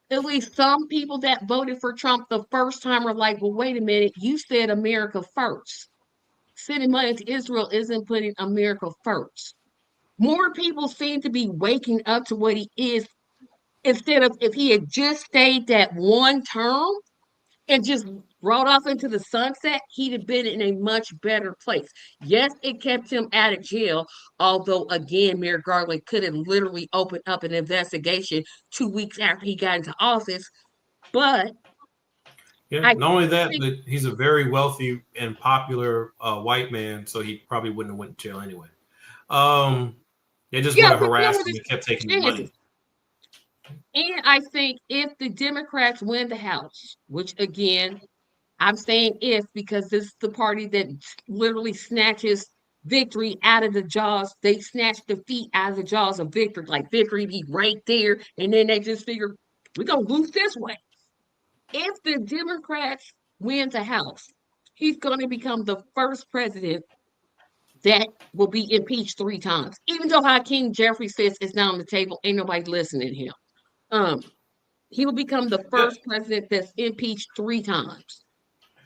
at least some people that voted for Trump the first time are like, well, wait a minute, you said America first. Sending money to Israel isn't putting America first. More people seem to be waking up to what he is instead of if he had just stayed that one term and just rode off into the sunset, he'd have been in a much better place. Yes, it kept him out of jail, although, again, Mayor Garland could have literally opened up an investigation 2 weeks after he got into office. But yeah, not only that, but he's a very wealthy and popular white man, so he probably wouldn't have went to jail anyway. They just want to harass him and kept taking the money. And I think if the Democrats win the House, which again, I'm saying if because this is the party that literally snatches victory out of the jaws. They snatch defeat out of the jaws of victory. Like victory be right there. And then they just figure, we're going to lose this way. If the Democrats win the House, he's going to become the first president that will be impeached 3 times. Even though Hakeem Jeffrey says it's not on the table, ain't nobody listening to him. He will become the first president that's impeached 3 times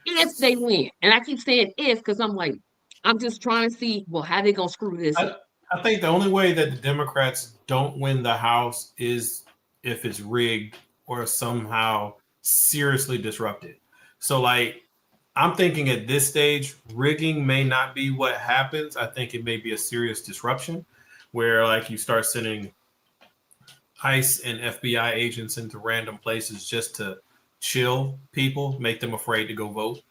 if they win. And I keep saying if because I'm just trying to see, well, how they gonna screw this up? I think the only way that the Democrats don't win the House is if it's rigged or somehow seriously disrupted. So, I'm thinking at this stage, rigging may not be what happens. I think it may be a serious disruption where, you start sending ICE and FBI agents into random places just to chill people, make them afraid to go vote,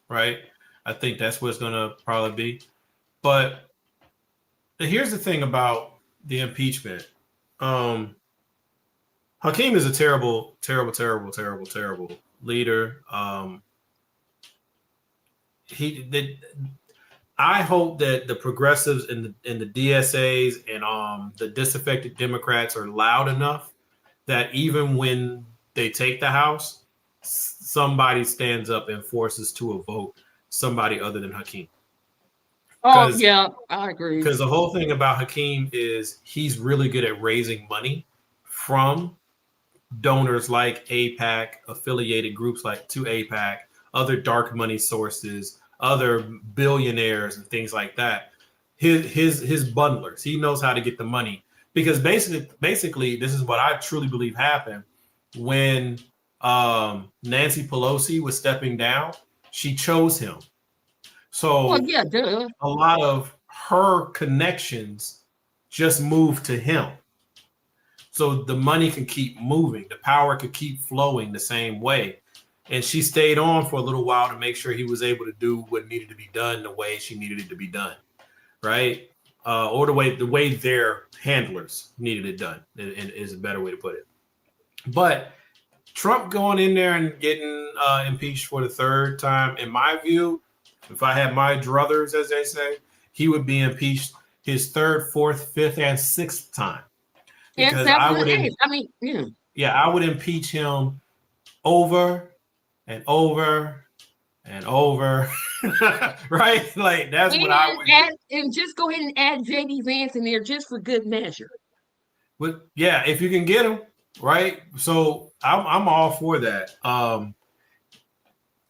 right? I think that's what it's going to probably be. But here's the thing about the impeachment. Hakeem is a terrible leader. He did. I hope that the progressives and the DSAs and the disaffected Democrats are loud enough that even when they take the House, somebody stands up and forces to a vote somebody other than Hakeem. Oh yeah, I agree. Because the whole thing about Hakeem is he's really good at raising money from donors like APAC, affiliated groups like to APAC, other dark money sources, other billionaires and things like that. His bundlers. He knows how to get the money because basically this is what I truly believe happened when Nancy Pelosi was stepping down. She chose him. So well, yeah, duh. a lot of her connections just moved to him. So the money can keep moving, the power could keep flowing the same way. And she stayed on for a little while to make sure he was able to do what needed to be done the way she needed it to be done, right? Or the way their handlers needed it done is a better way to put it. But Trump going in there and getting impeached for the third time, in my view, if I had my druthers, as they say, he would be impeached his third, fourth, fifth, and sixth time. Because I would, I would impeach him over and over and over, right? Like that's what I would add, and just go ahead and add JD Vance in there just for good measure. But yeah, if you can get him, right? So I'm all for that.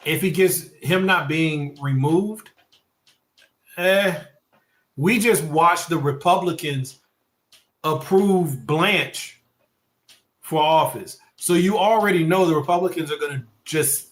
If he gets him not being removed, we just watched the Republicans approve Blanche for office. So you already know the Republicans are going to just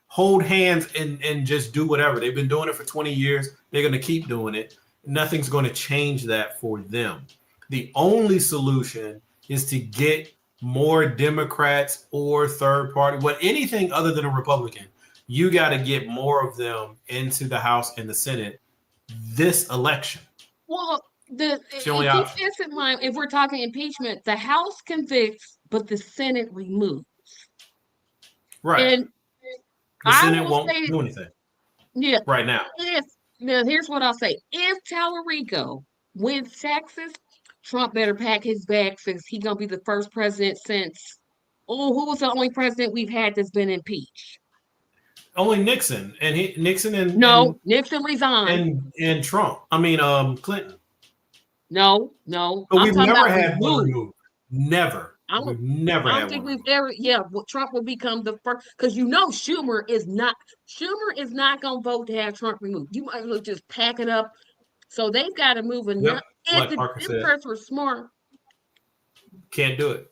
hold hands and just do whatever. They've been doing it for 20 years. They're going to keep doing it. Nothing's going to change that for them. The only solution is to get more Democrats or third party, anything other than a Republican. You got to get more of them into the House and the Senate this election. Well, keep this in mind. If we're talking impeachment, the House convicts, but the Senate removes. Right. And the Senate won't do anything. Yeah. Right now. Now, here's what I'll say. If Tallarico wins Texas, Trump better pack his bags because he's going to be the first president since, who was the only president we've had that's been impeached? Only Nixon. And Nixon Nixon resigned. And Trump. I mean, Clinton. No. But we've never had one removed. Never. We've never had one. I don't think we've ever. Yeah, Trump will become the first because Schumer is not going to vote to have Trump removed. You might as well just pack it up. So they've got to move enough. If the Democrats were smart, can't do it.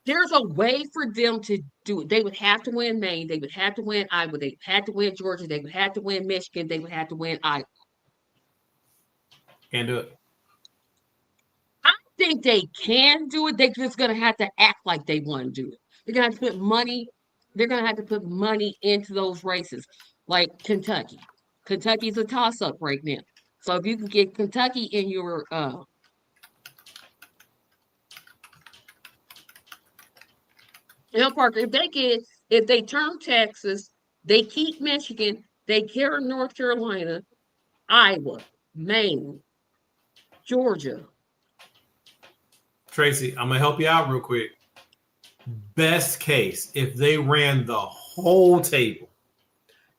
There's a way for them to do it. They would have to win Maine. They would have to win Iowa. They would have to win Georgia. They would have to win Michigan. They would have to win Iowa. Can't do it. I think they can do it. They're just going to have to act like they want to do it. They're going to have to put money. They're going to have to put money into those races, like Kentucky. Kentucky's a toss-up right now. So if you can get Kentucky in your Parker, if they turn Texas, they keep Michigan, they carry North Carolina, Iowa, Maine, Georgia. Tracy, I'm gonna help you out real quick. Best case, if they ran the whole table,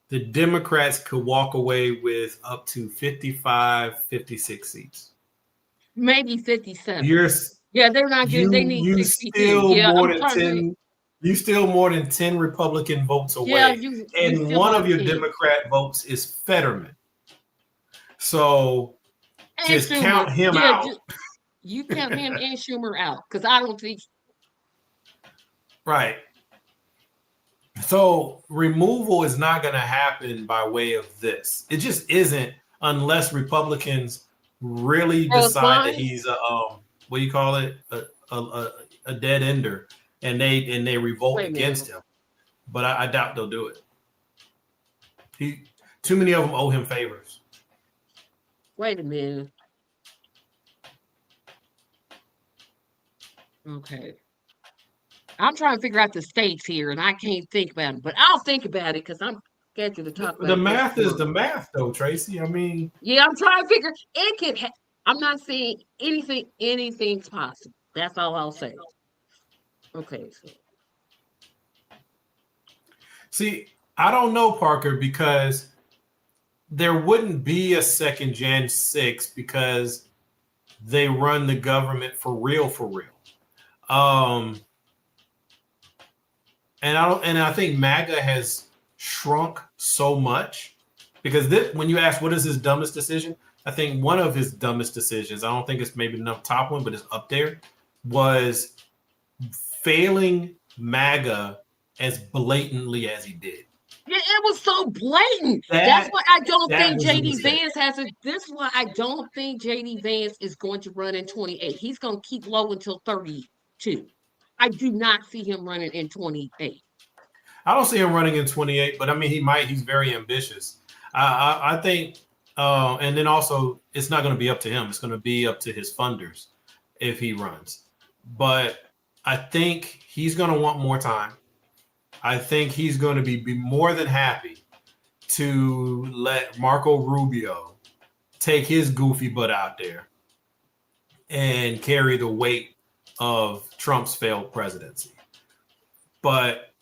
the Democrats could walk away with up to 55, 56 seats. Maybe 57. Yeah, they're not good. They need 62. You still more than 10 Republican votes away. And one of your Democrat votes is Fetterman. So just count him out. You count him and Schumer out because I don't think. Right. So removal is not going to happen by way of this. It just isn't unless Republicans really decide that he's a what do you call it, a dead ender, and they revolt against him. But I doubt they'll do it. Too many of them owe him favors. Wait a minute. Okay. I'm trying to figure out the states here, and I can't think about it, but I'll think about it because I'm scheduled to talk The about this math is tomorrow. the math, though, Tracy. I mean, Yeah, I'm trying to figure. It could. I'm not saying anything. Anything's possible. That's all I'll say. Okay. So. see, I don't know, Parker, because there wouldn't be a second Jan 6 because they run the government for real, for real. Um, and I think MAGA has shrunk so much because when you ask what is his dumbest decision, I think one of his dumbest decisions, I don't think it's maybe the top one, but it's up there, was failing MAGA as blatantly as he did. Yeah, it was so blatant. That's That why I don't that think was a JD mistake. Vance has a. This is why I don't think JD Vance is going to run in 28. He's going to keep low until 32. I do not see him running in 28. I don't see him running in 28, but I mean he might. He's very ambitious. I think, and then also it's not going to be up to him. It's going to be up to his funders if he runs. But I think he's going to want more time. I think he's going to be more than happy to let Marco Rubio take his goofy butt out there and carry the weight of Trump's failed presidency. But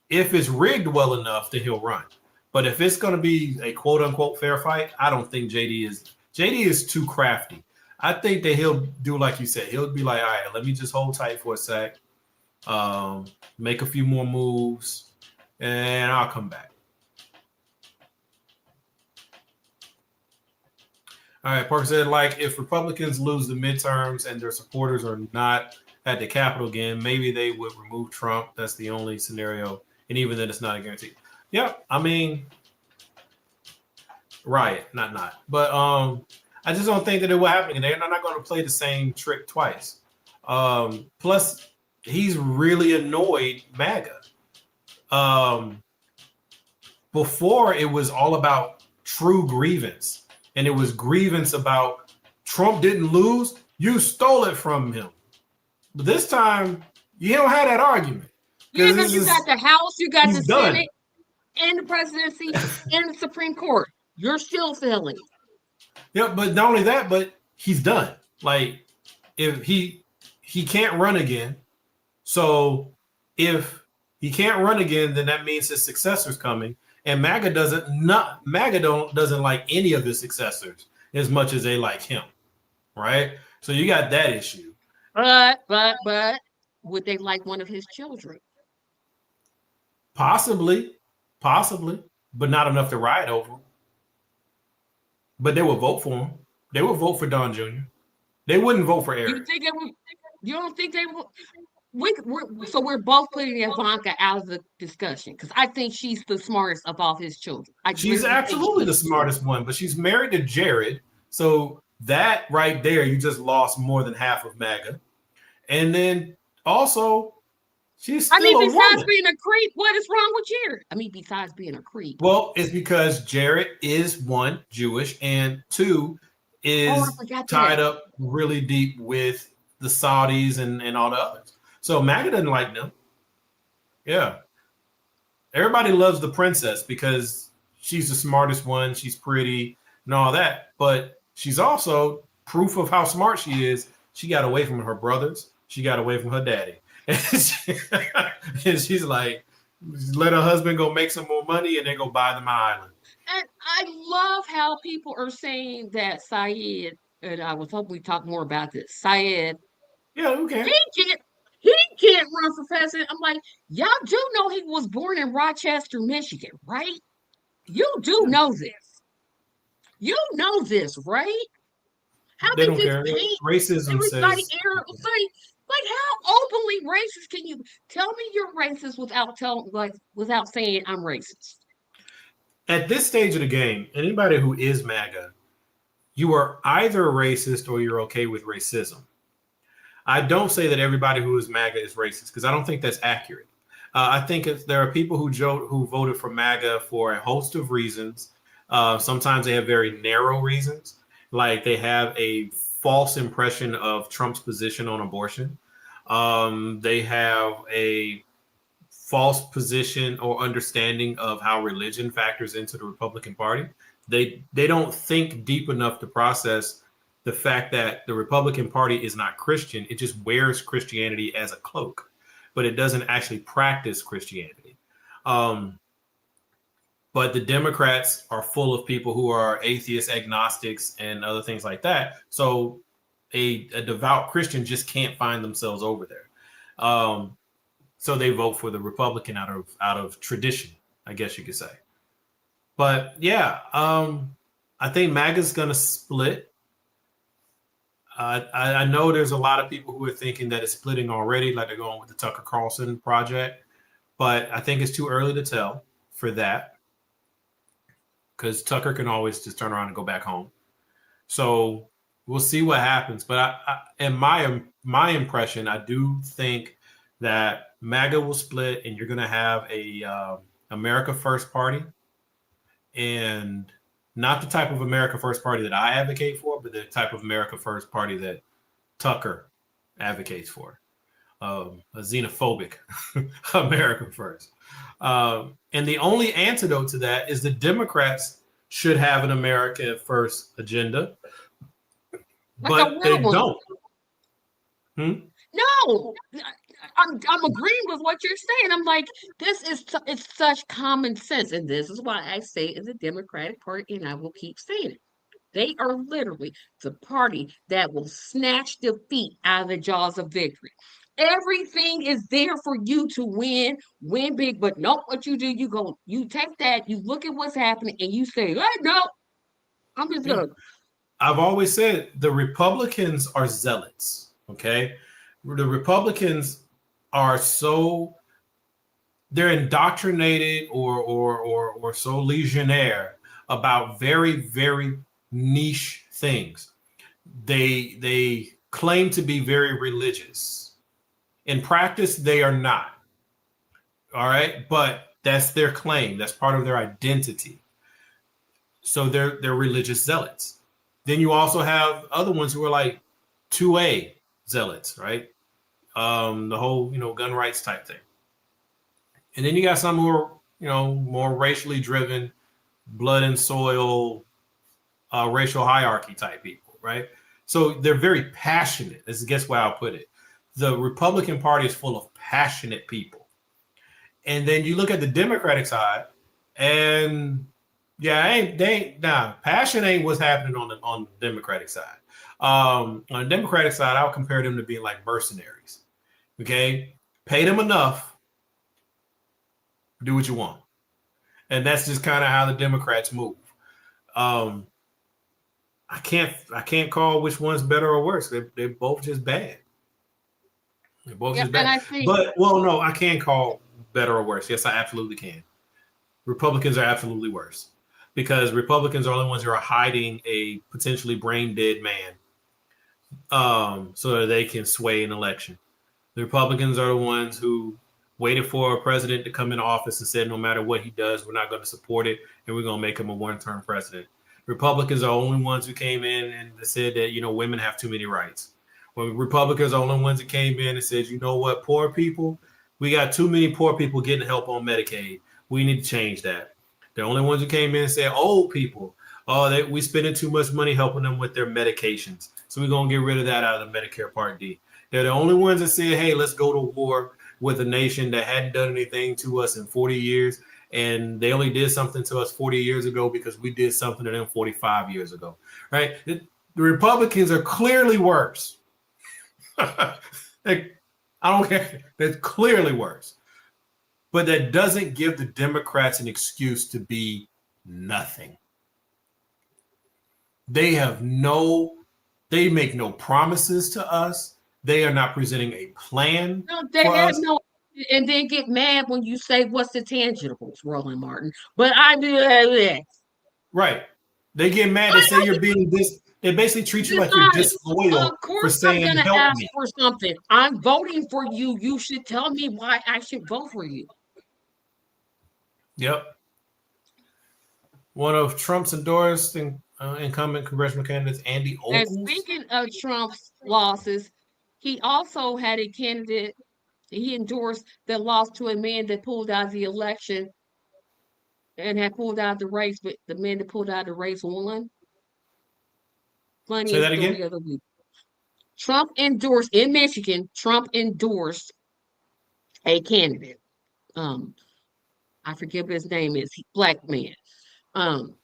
if it's rigged well enough, then he'll run. But if it's going to be a quote unquote fair fight, I don't think JD is too crafty. I think that he'll do like you said. He'll be like, all right, let me just hold tight for a sec, make a few more moves, and I'll come back. All right, Parker said, like, if Republicans lose the midterms and their supporters are not at the Capitol again, maybe they would remove Trump. That's the only scenario. And even then, it's not a guarantee. Yeah, I mean, riot, not. But I just don't think that it will happen. They're not going to play the same trick twice. Plus, he's really annoyed MAGA. Before, it was all about true grievance. And it was grievance about Trump didn't lose. You stole it from him. But this time, you don't have that argument. Yeah, because you got the House, you got the Senate, and the presidency, and the Supreme Court. You're still failing. Yeah, but not only that, but he's done. Like, if he can't run again. So if he can't run again, then that means his successor's coming. And MAGA doesn't like any of his successors as much as they like him, right? So you got that issue. But would they like one of his children? Possibly, but not enough to riot over him. But they would vote for him. They would vote for Don Jr. They wouldn't vote for Eric. You don't think they would? So we're both putting Ivanka out of the discussion because I think she's the smartest of all his children. She's absolutely the smartest one, but she's married to Jared. So that right there, you just lost more than half of MAGA. And then also, she's still besides being a creep, what is wrong with Jared? Besides being a creep. Well, it's because Jared is, one, Jewish, and two, is tied up really deep with the Saudis and all the others. So MAGA doesn't like them. Yeah. Everybody loves the princess because she's the smartest one. She's pretty and all that. But she's also proof of how smart she is. She got away from her brothers. She got away from her daddy. And she's like, let her husband go make some more money and then go buy them an island. And I love how people are saying that Syed, and I was hoping we talk more about this. Syed. Yeah, who cares? He can't run for president. I'm like, y'all do know he was born in Rochester, Michigan, right? You do know this. You know this, right? How they don't care. Racism says. Like, how openly racist can you tell me you're racist without saying I'm racist? At this stage of the game, anybody who is MAGA, you are either a racist or you're okay with racism. I don't say that everybody who is MAGA is racist because I don't think that's accurate. I think there are people who voted for MAGA for a host of reasons. Sometimes they have very narrow reasons, like they have a false impression of Trump's position on abortion. They have a false position or understanding of how religion factors into the Republican Party. They don't think deep enough to process the fact that the Republican Party is not Christian. It just wears Christianity as a cloak, but it doesn't actually practice Christianity. Um, but the Democrats are full of people who are atheists, agnostics, and other things like that. So a devout Christian just can't find themselves over there. So they vote for the Republican out of tradition, I guess you could say. But yeah, I think MAGA's going to split. I know there's a lot of people who are thinking that it's splitting already, like they're going with the Tucker Carlson project. But I think it's too early to tell for that because Tucker can always just turn around and go back home. So we'll see what happens. But in my impression, I do think that MAGA will split, and you're going to have a America First party, and not the type of America First party that I advocate for, but the type of America First party that Tucker advocates for, a xenophobic America First. And the only antidote to that is the Democrats should have an America First agenda, but they don't. No, I'm agreeing with what you're saying. I'm like, it's such common sense, and this is why I say it's a Democratic Party, and I will keep saying it. They are literally the party that will snatch defeat out of the jaws of victory. Everything is there for you to win big, but no, what you do, you take that, you look at what's happening, and you say, hey, no, I'm just gonna. I've always said the Republicans are zealots. Okay, the Republicans are they're indoctrinated or so legionnaire about very, very niche things. They claim to be very religious. In practice, they are not. All right, but that's their claim. That's part of their identity. So they're religious zealots. Then you also have other ones who are like 2A zealots, right? The whole, gun rights type thing. And then you got some who are, more racially driven, blood and soil, racial hierarchy type people, right? So they're very passionate. This is guess why I'll put it. The Republican Party is full of passionate people. And then you look at the Democratic side, and passion ain't what's happening on the Democratic side. On the Democratic side, I'll compare them to being like mercenaries. Okay, pay them enough, do what you want, and that's just kind of how the Democrats move. I can't call which one's better or worse. They're both just bad. They're both just bad. No, I can't call better or worse. Yes, I absolutely can. Republicans are absolutely worse because Republicans are the only ones who are hiding a potentially brain dead man, so that they can sway an election. The Republicans are the ones who waited for a president to come into office and said, no matter what he does, we're not going to support it, and we're going to make him a one-term president. Republicans are the only ones who came in and said that, women have too many rights. Well, Republicans are the only ones that came in and said, you know what, poor people, we got too many poor people getting help on Medicaid. We need to change that. The only ones who came in and said, old people, we spending too much money helping them with their medications. So we're going to get rid of that out of the Medicare Part D. They're the only ones that said, hey, let's go to war with a nation that hadn't done anything to us in 40 years. And they only did something to us 40 years ago because we did something to them 45 years ago, right? The Republicans are clearly worse. I don't care. They're clearly worse. But that doesn't give the Democrats an excuse to be nothing. They make no promises to us. They are not presenting a plan. No, and then get mad when you say what's the tangibles, Roland Martin. But I do that. Right. They get mad. They say you're being this. They basically treat you like you're disloyal for saying I'm gonna help ask me for something. I'm voting for you. You should tell me why I should vote for you. Yep. One of Trump's endorsed incumbent congressional candidates, Andy Ogles. And speaking of Trump's losses, He also had a candidate he endorsed that lost to a man that pulled out of the election and had pulled out of the race, but the man that pulled out of the race won. Say Funniest that story again. of the week. Trump endorsed in Michigan. Trump endorsed a candidate. Um, I forget what his name is. Black man. Um,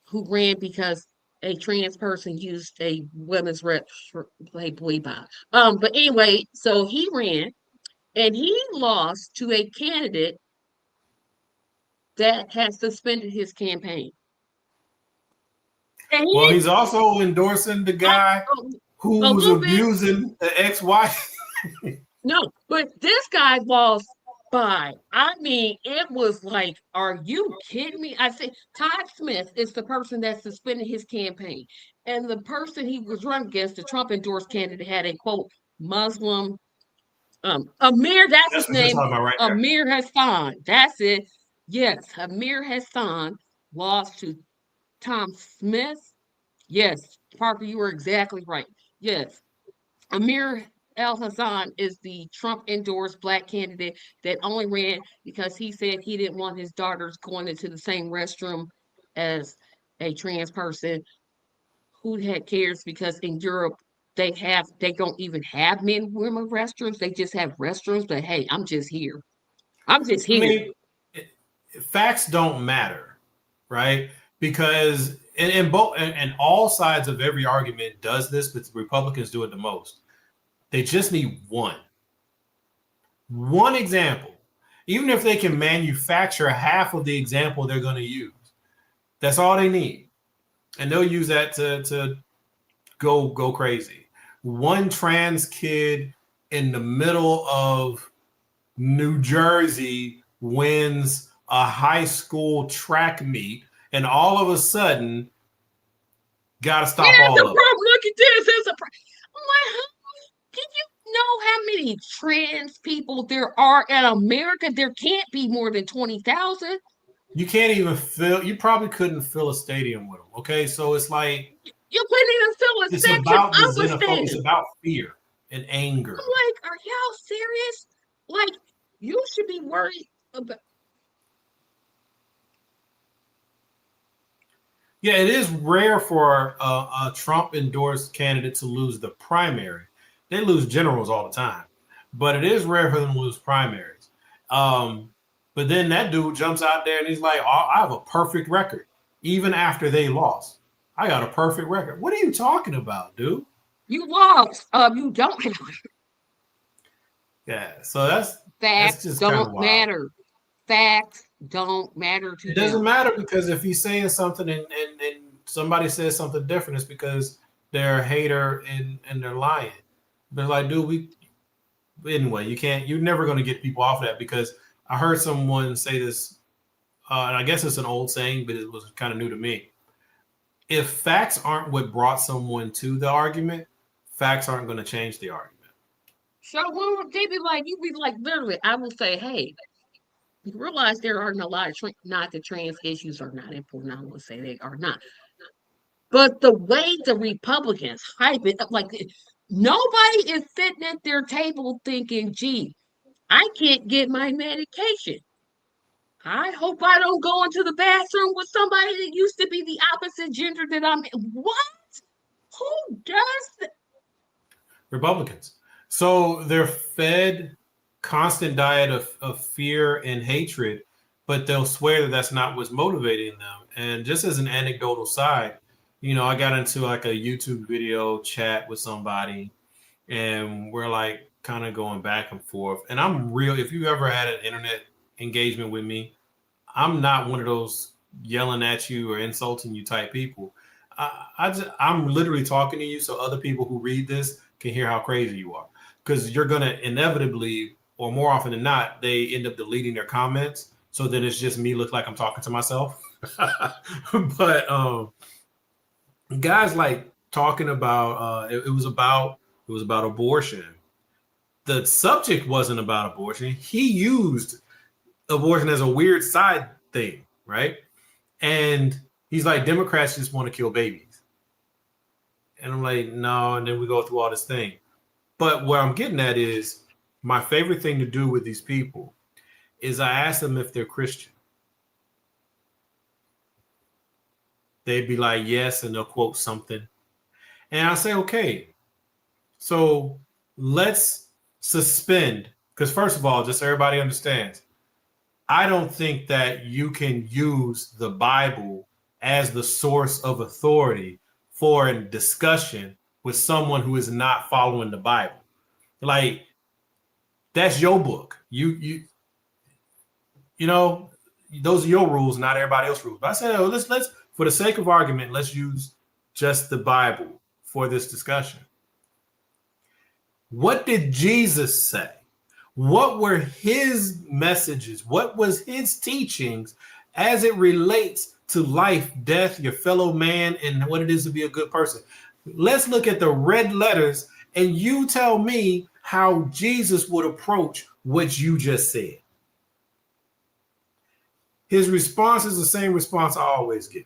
who ran because a trans person used a women's rep Playboy by. But anyway, so he ran and he lost to a candidate that has suspended his campaign. And Well, he he's also endorsing the guy a who's little bit. abusing the ex-wife. No, but this guy lost by, I mean, it was like, are you kidding me? I say Todd Smith is the person that suspended his campaign. And the person he was running against, the Trump endorsed candidate, had a quote, Muslim, Amir, that's That's his what you're name, talking about right there. Amir Hassan. That's it. Yes, Amir Hassan lost to Tom Smith. Yes, Parker, you were exactly right. Yes. Amir El Hassan is the Trump endorsed black candidate that only ran because he said he didn't want his daughters going into the same restroom as a trans person. Who had cares? Because in Europe they don't even have men and women restrooms. They just have restrooms. But hey, I'm just here. I'm just I here. mean, facts don't matter, right? Because in both and all sides of every argument does this, but the Republicans do it the most. They just need one example. Even if they can manufacture half of the example they're going to use, that's all they need, and they'll use that to go crazy. One trans kid in the middle of New Jersey wins a high school track meet, and all of a sudden, got to Yeah, stop it's a all of it. problem. Look at this. It's a problem. I'm like, do you know how many trans people there are in America? There can't be more than 20,000. You can't even fill. You probably couldn't fill a stadium with them. Okay, so it's like You couldn't even fill a it's section about the of a xenophobic. It's stadium. about fear and I'm anger. like, are y'all serious? Like, you should be worried about. Yeah, it is rare for a Trump endorsed candidate to lose the primary. They lose generals all the time, but it is rare for them to lose primaries. Um, but then that dude jumps out there and he's like, oh, I have a perfect record, even after they lost. I got a perfect record. What are you talking about, dude? You lost. You don't have Yeah, so that's facts. just kind of Don't wild. matter. Facts don't matter to It doesn't them. matter because if he's saying something and somebody says something different, it's because they're a hater and they're lying. But like, dude, anyway, you're never going to get people off of that because I heard someone say this, and I guess it's an old saying, but it was kind of new to me. If facts aren't what brought someone to the argument, facts aren't going to change the argument. So when they be like, you be like, literally, I will say, hey, you realize there aren't a lot of not that trans issues are not important. I will say they are not. But the way the Republicans hype it up, like nobody is sitting at their table thinking, gee, I can't get my medication. I hope I don't go into the bathroom with somebody that used to be the opposite gender that I'm. What? Who does that? Republicans. So they're fed constant diet of fear and hatred, but they'll swear that that's not what's motivating them. And just as an anecdotal side, I got into like a YouTube video chat with somebody, and we're like kind of going back and forth. And I'm real. If you ever had an internet engagement with me, I'm not one of those yelling at you or insulting you type people. I'm literally talking to you so other people who read this can hear how crazy you are. Because you're gonna inevitably, or more often than not, they end up deleting their comments. So then it's just me look like I'm talking to myself. But guys like talking about it was about abortion. The subject wasn't about abortion. He used abortion as a weird side thing, right? And he's like, Democrats just want to kill babies. And I'm like, no. And then we go through all this thing. But what I'm getting at is my favorite thing to do with these people is I ask them if they're Christian. They'd be like, yes, and they'll quote something. And I say, okay, so let's suspend, because first of all, just so everybody understands, I don't think that you can use the Bible as the source of authority for a discussion with someone who is not following the Bible. Like, that's your book. You know, those are your rules, not everybody else's rules. But I said, oh, let's for the sake of argument, let's use just the Bible for this discussion. What did Jesus say? What were his messages? What was his teachings as it relates to life, death, your fellow man, and what it is to be a good person? Let's look at the red letters, and you tell me how Jesus would approach what you just said. His response is the same response I always get.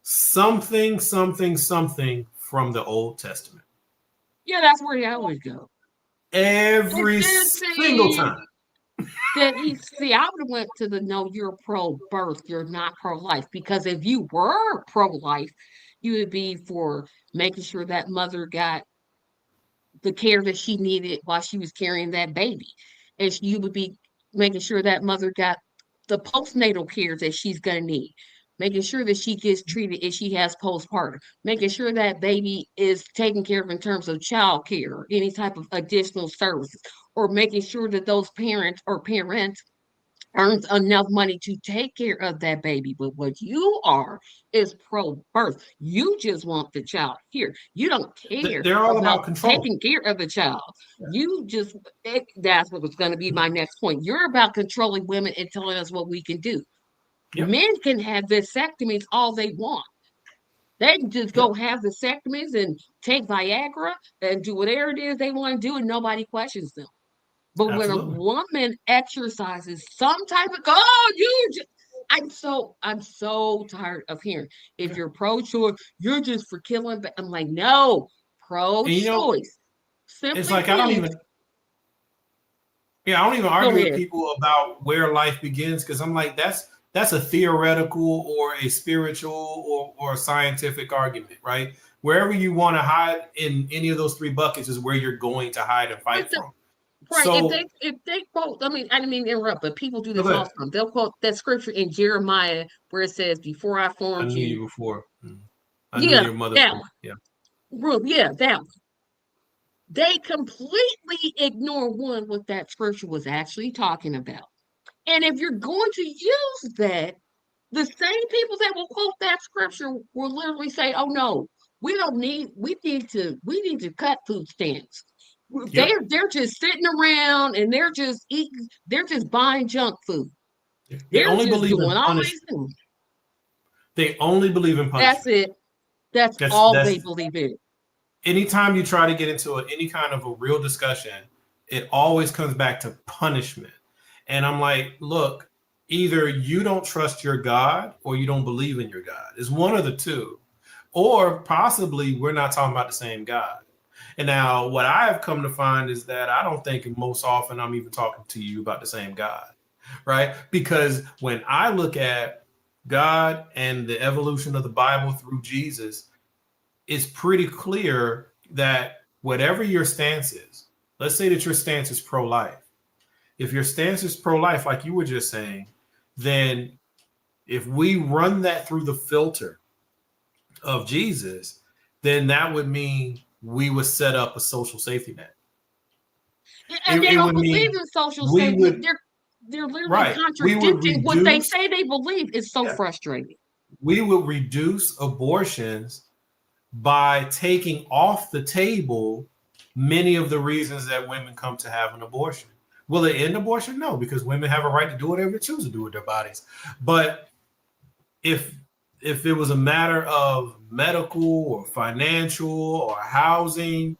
Something, something, something from the Old Testament. Yeah, that's where he always go. Every single time. That he see, I would have went to the no, you're pro-birth, you're not pro-life. Because if you were pro-life, you would be for making sure that mother got the care that she needed while she was carrying that baby. And you would be making sure that mother got the postnatal care that she's going to need, making sure that she gets treated if she has postpartum, making sure that baby is taken care of in terms of child care or any type of additional services, or making sure that those parents earns enough money to take care of that baby. But what you are is pro-birth. You just want the child here. You don't care They're all about about control. taking care of the child. Yeah. You just, that's what was going to be my next point. You're about controlling women and telling us what we can do. Yep. Men can have vasectomies all they want. They can just go have vasectomies and take Viagra and do whatever it is they want to do, and nobody questions them. But Absolutely. When a woman exercises some type of I'm so tired of hearing if you're pro-choice, you're just for killing. But I'm like, no, pro-choice. Simply it's like I don't even argue with people about where life begins, because I'm like, that's a theoretical or a spiritual or a scientific argument, right? Wherever you want to hide in any of those three buckets is where you're going to hide and fight from. Right. So, if they quote, I didn't mean to interrupt, but people do this all the time. They'll quote that scripture in Jeremiah where it says, "Before I formed you." I knew you before. I knew your mother. That one. Yeah, that one. They completely ignore what that scripture was actually talking about. And if you're going to use that, the same people that will quote that scripture will literally say, "Oh no, we need to cut food stamps." They're just sitting around and they're just eating, they're just buying junk food. They only believe in punishment. They only believe in punishment. That's it. That's all they believe in. Anytime you try to get into any kind of a real discussion, it always comes back to punishment. And I'm like, look, either you don't trust your God or you don't believe in your God. It's one of the two. Or possibly we're not talking about the same God. And now what I have come to find is that I don't think most often I'm even talking to you about the same God, right? Because when I look at God and the evolution of the Bible through Jesus, it's pretty clear that whatever your stance is, let's say that your stance is pro-life. If your stance is pro-life, like you were just saying, then if we run that through the filter of Jesus, then that would mean we would set up a social safety net. And they don't believe in social safety net. They're literally contradicting what they say they believe. Is so frustrating. We will reduce abortions by taking off the table many of the reasons that women come to have an abortion. Will it end abortion? No, because women have a right to do whatever they choose to do with their bodies. But if it was a matter of medical or financial or housing,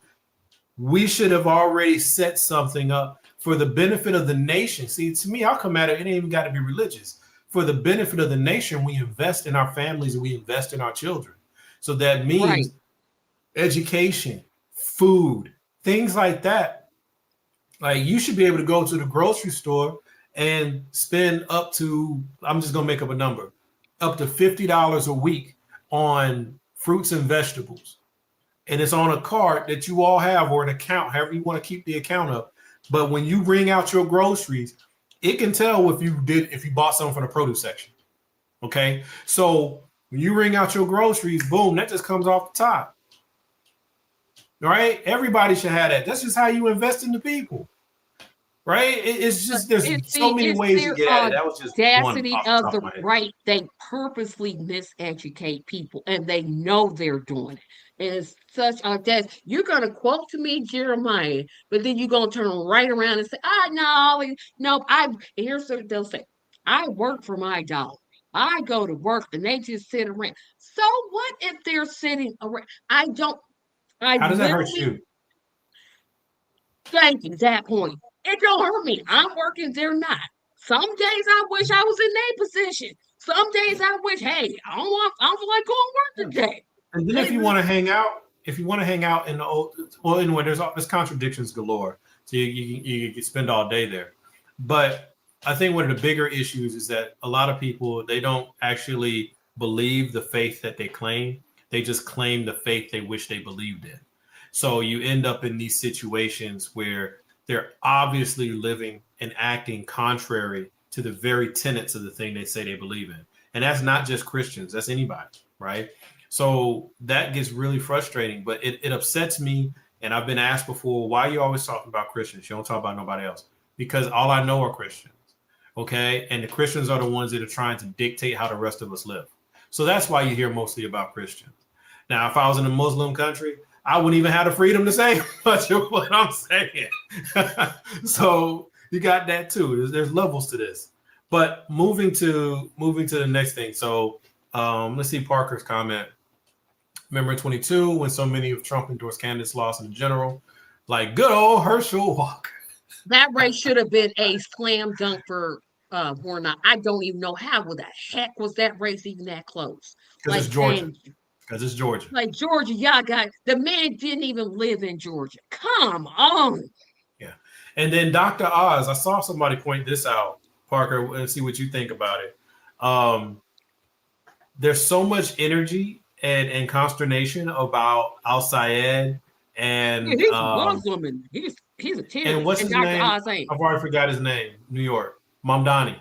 we should have already set something up for the benefit of the nation. See, to me, I'll come at it. It ain't even got to be religious. For the benefit of the nation, we invest in our families and we invest in our children. So that means education, food, things like that. Like you should be able to go to the grocery store and spend up to, I'm just gonna make up a number, up to $50 a week on fruits and vegetables. And it's on a cart that you all have or an account, however you want to keep the account up. But when you ring out your groceries, it can tell if you bought something from the produce section. Okay. So when you ring out your groceries, boom, that just comes off the top. Right? Everybody should have that. That's just how you invest in the people. Right? It's just there's so many ways to get at it. That was just one audacity off the of top the of my head. right. They purposely miseducate people, and they know they're doing it. And it's such audacity. You're gonna quote to me Jeremiah, but then you're gonna turn right around and say, no. Here's what they'll say. I work for my dollar. I go to work and they just sit around. So what if they're sitting around? I How does that hurt literally you? thank you, that point. It don't hurt me. I'm working, they're not. Some days I wish I was in their position. Some days I wish, hey, I don't feel like going to work today. And then if you want to hang out, in the old, well, anyway, there's contradictions galore. So you can spend all day there. But I think one of the bigger issues is that a lot of people, they don't actually believe the faith that they claim. They just claim the faith they wish they believed in. So you end up in these situations where they're obviously living and acting contrary to the very tenets of the thing they say they believe in. And that's not just Christians, that's anybody, right? So that gets really frustrating, but it upsets me. And I've been asked before, why are you always talking about Christians? You don't talk about nobody else. Because all I know are Christians, okay? And the Christians are the ones that are trying to dictate how the rest of us live. So that's why you hear mostly about Christians. Now, if I was in a Muslim country, I wouldn't even have the freedom to say much of what I'm saying. So you got that too. There's levels to this. But moving to the next thing. So let's see Parker's comment. Remember 22 when so many of Trump endorsed candidates lost in the general, like good old Herschel Walker. That race should have been a slam dunk for Warnock. I don't even know how the heck was that race even that close. Because it's Georgia. Because it's Georgia. Like Georgia, y'all got the man didn't even live in Georgia. Come on. Yeah. And then Dr. Oz, I saw somebody point this out, Parker, and see what you think about it. There's so much energy and consternation about Al Sayed and he's a Muslim and he's a terrorist. And what's his Dr. name? Oz ain't. I've already forgot his name. New York. Mamdani.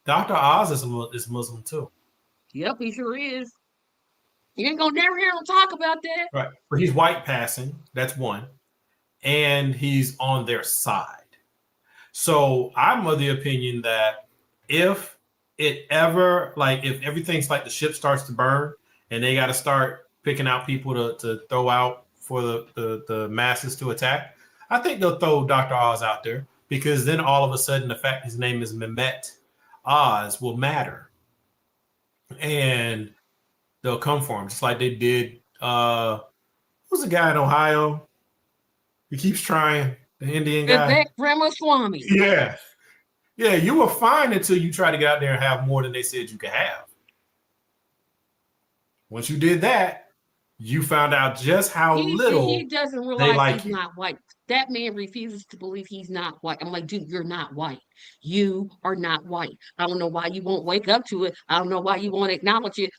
Dr. Oz is Muslim too. Yep, he sure is. You ain't gonna never hear him talk about that. Right. But he's white passing. That's one. And he's on their side. So I'm of the opinion that if it ever, like, if everything's like the ship starts to burn and they got to start picking out people to throw out for the masses to attack, I think they'll throw Dr. Oz out there, because then all of a sudden the fact his name is Mehmet Oz will matter. And they'll come for him, just like they did. Who's the guy in Ohio? He keeps trying. The Indian guy. Vivek Ramaswamy. Yeah. Yeah, you were fine until you try to get out there and have more than they said you could have. Once you did that, you found out just how little he doesn't realize like he's not white. That man refuses to believe he's not white. I'm like, dude, you're not white. You are not white. I don't know why you won't wake up to it. I don't know why you won't acknowledge it.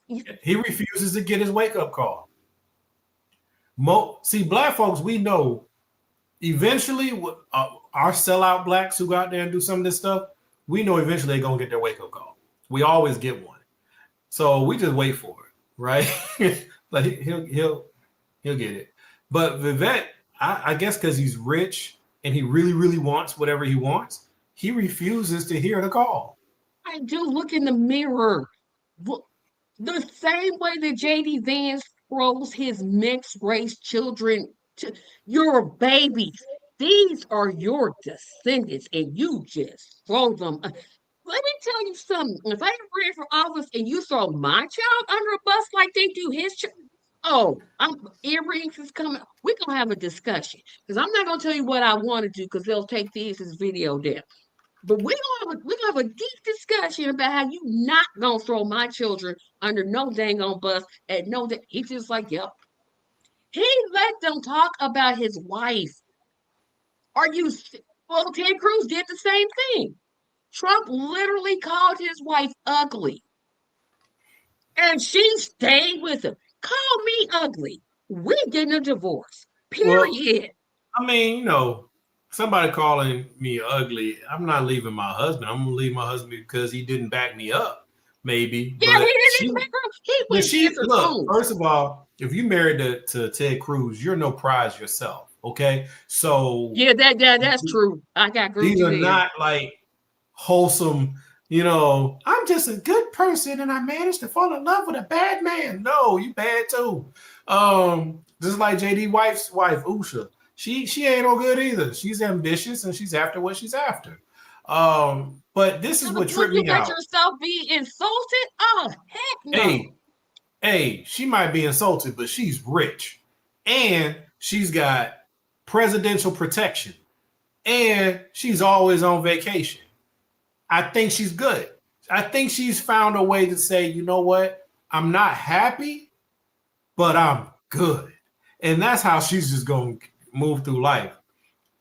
He refuses to get his wake-up call. See, black folks, we know eventually our sellout blacks who go out there and do some of this stuff, we know eventually they're going to get their wake-up call. We always get one. So we just wait for it, right? Like he'll get it. But Vivek, I guess because he's rich and he really, really wants whatever he wants, he refuses to hear the call. I do look in the mirror. The same way that J.D. Vance throws his mixed race children to your babies. These are your descendants, and you just throw them. Let me tell you something. If I ran for office and you throw my child under a bus like they do his child, earrings is coming. We're gonna have a discussion, because I'm not gonna tell you what I want to do, because they'll take this video down. But we're gonna have a deep discussion about how you not gonna throw my children under no dang on bus and know that he's just like, yep. He let them talk about his wife. Are you? Well, Ted Cruz did the same thing. Trump literally called his wife ugly, and she stayed with him. Call me ugly. We getting a divorce. Well, Period. I mean, somebody calling me ugly, I'm not leaving my husband. I'm gonna leave my husband because he didn't back me up, maybe. Yeah, he didn't make her. He wouldn't answer Look, phones. first of all, if you married to Ted Cruz, you're no prize yourself. Okay. So Yeah, that's true. I got agree with these you are there. not like wholesome, I'm just a good person and I managed to fall in love with a bad man. No, you bad too. Just like JD wife's wife, Usha. She ain't no good either. She's ambitious and she's after what she's after. But this is To the what point tripped you me let out. yourself be insulted? Oh, heck no. Hey, hey, she might be insulted, but she's rich. And she's got presidential protection. And she's always on vacation. I think she's good. I think she's found a way to say, you know what? I'm not happy, but I'm good. And that's how she's just going to move through life.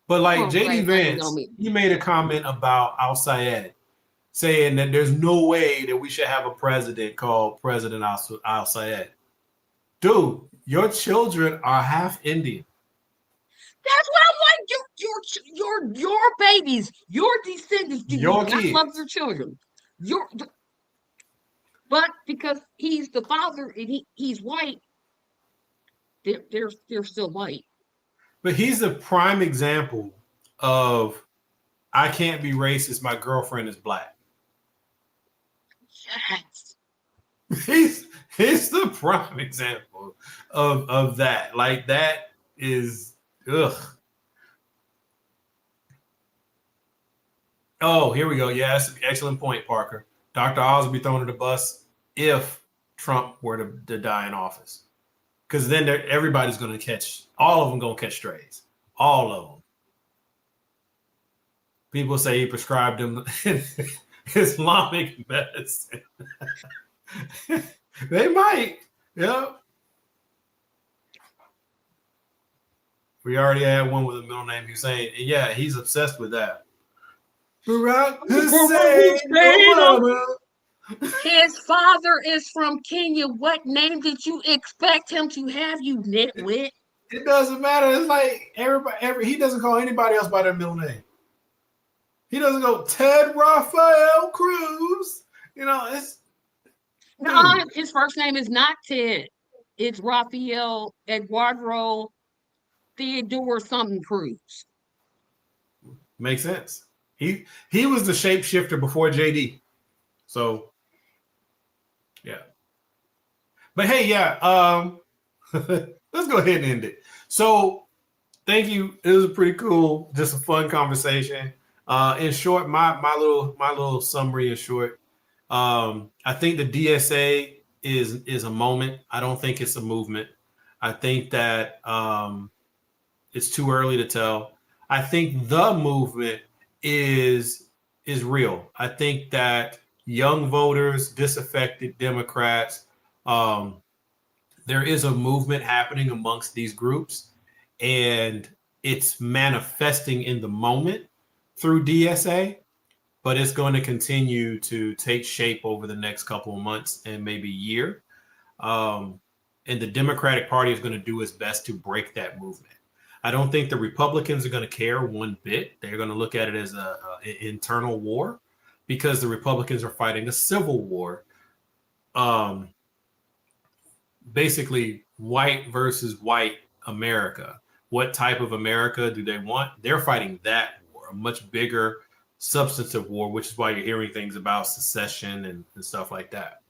But like Well, JD blame on Vance, me. he made a comment about Al Sayed saying that there's no way that we should have a president called President Al Sayed. Dude, your children are half Indian. That's what I'm like. Your babies, your descendants do Your not love kids. your children. Your but because he's the father and he's white, they're still white. But he's a prime example of I can't be racist. My girlfriend is black. Yes. he's he's the prime example of that. Like that is ugh. Oh, here we go. Yeah, that's an excellent point, Parker. Dr. Oz will be thrown to the bus if Trump were to die in office. Because then everybody's going to catch, all of them going to catch strays. All of them. People say he prescribed them Islamic medicine. They might. Yeah. We already had one with a middle name Hussein. And yeah, he's obsessed with that. Barack Hussein Obama. His father is from Kenya. What name did you expect him to have, you nitwit? It doesn't matter. It's like he doesn't call anybody else by their middle name. He doesn't go Ted Raphael Cruz. It's No, dude. his first name is not Ted. It's Rafael Eduardo Theodore something Cruz. Makes sense. He was the shapeshifter before JD. So yeah. But hey, yeah, let's go ahead and end it. So thank you. It was pretty cool, just a fun conversation. In short, my little summary is short. I think the DSA is a moment. I don't think it's a movement. I think that it's too early to tell. I think the movement is real. I think that young voters, disaffected Democrats, um, there is a movement happening amongst these groups, and it's manifesting in the moment through DSA, but it's going to continue to take shape over the next couple of months and maybe year. And the Democratic Party is going to do its best to break that movement. I don't think the Republicans are going to care one bit. They're going to look at it as an internal war because the Republicans are fighting a civil war. Basically, white versus white America. What type of America do they want? They're fighting that war, a much bigger substantive war, which is why you're hearing things about secession and stuff like that.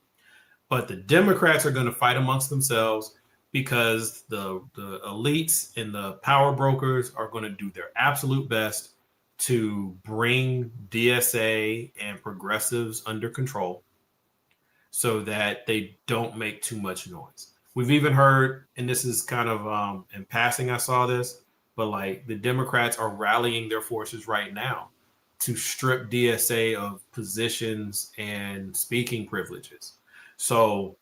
But the Democrats are going to fight amongst themselves because the elites and the power brokers are going to do their absolute best to bring DSA and progressives under control so that they don't make too much noise. We've even heard, and this is kind of in passing, I saw this, but like the Democrats are rallying their forces right now to strip DSA of positions and speaking privileges. So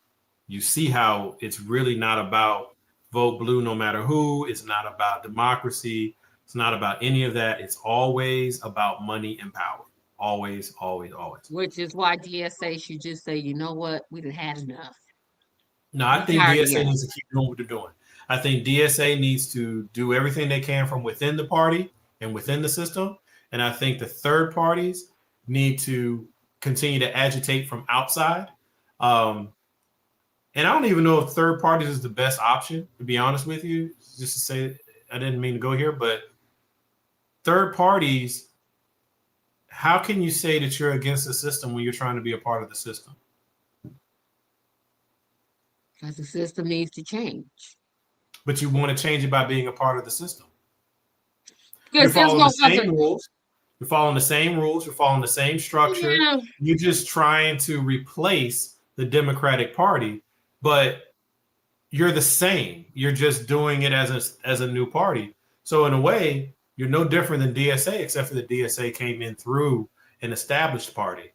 you see how it's really not about vote blue no matter who. It's not about democracy. It's not about any of that. It's always about money and power. Always, always, always. Which is why DSA should just say, you know what, we done had enough. No, I We think tired of DSA y'all. needs to keep doing what they're doing. I think DSA needs to do everything they can from within the party and within the system. And I think the third parties need to continue to agitate from outside. Um, and I don't even know if third parties is the best option, to be honest with you. Just to say, I didn't mean to go here, but third parties, how can you say that you're against the system when you're trying to be a part of the system? Because the system needs to change. But you want to change it by being a part of the system. You're Because there's following no the other. same rules. You're following the same rules. You're following the same structure. Yeah. You're just trying to replace the Democratic Party, but you're the same. You're just doing it as a new party. So in a way, you're no different than DSA, except for the DSA came in through an established party.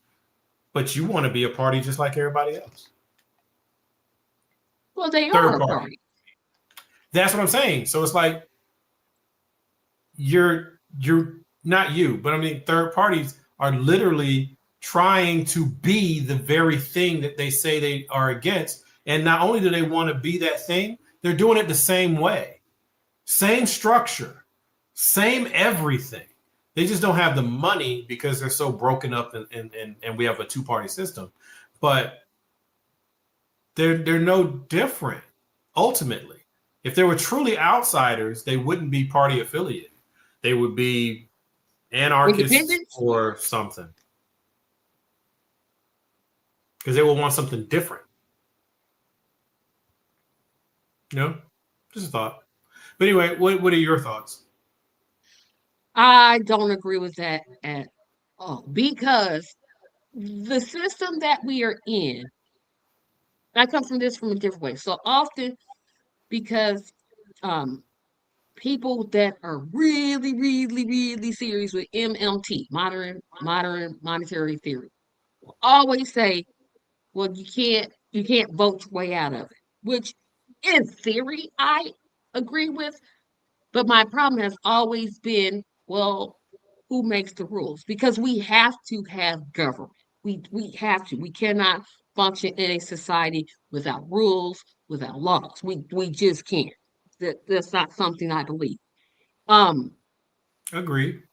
But you want to be a party just like everybody else. Well, they are Third a party. party. That's what I'm saying. So it's like you're not you, but I mean third parties are literally trying to be the very thing that they say they are against. And not only do they want to be that thing, they're doing it the same way. Same structure, same everything. They just don't have the money because they're so broken up and we have a two-party system. But they're no different ultimately. If they were truly outsiders, they wouldn't be party affiliated. They would be anarchists Independence? or something. Because they will want something different. You know? Just a thought. But anyway, what are your thoughts? I don't agree with that at all. Because the system that we are in, I come from this from a different way. So often, because um, people that are really, really, really serious with MMT, modern monetary theory, will always say, well, you can't vote your way out of it, which in theory I agree with, but my problem has always been, well, who makes the rules? Because we have to have government. We have to. We cannot function in a society without rules, without laws. We just can't. That's not something I believe. Um, Agreed.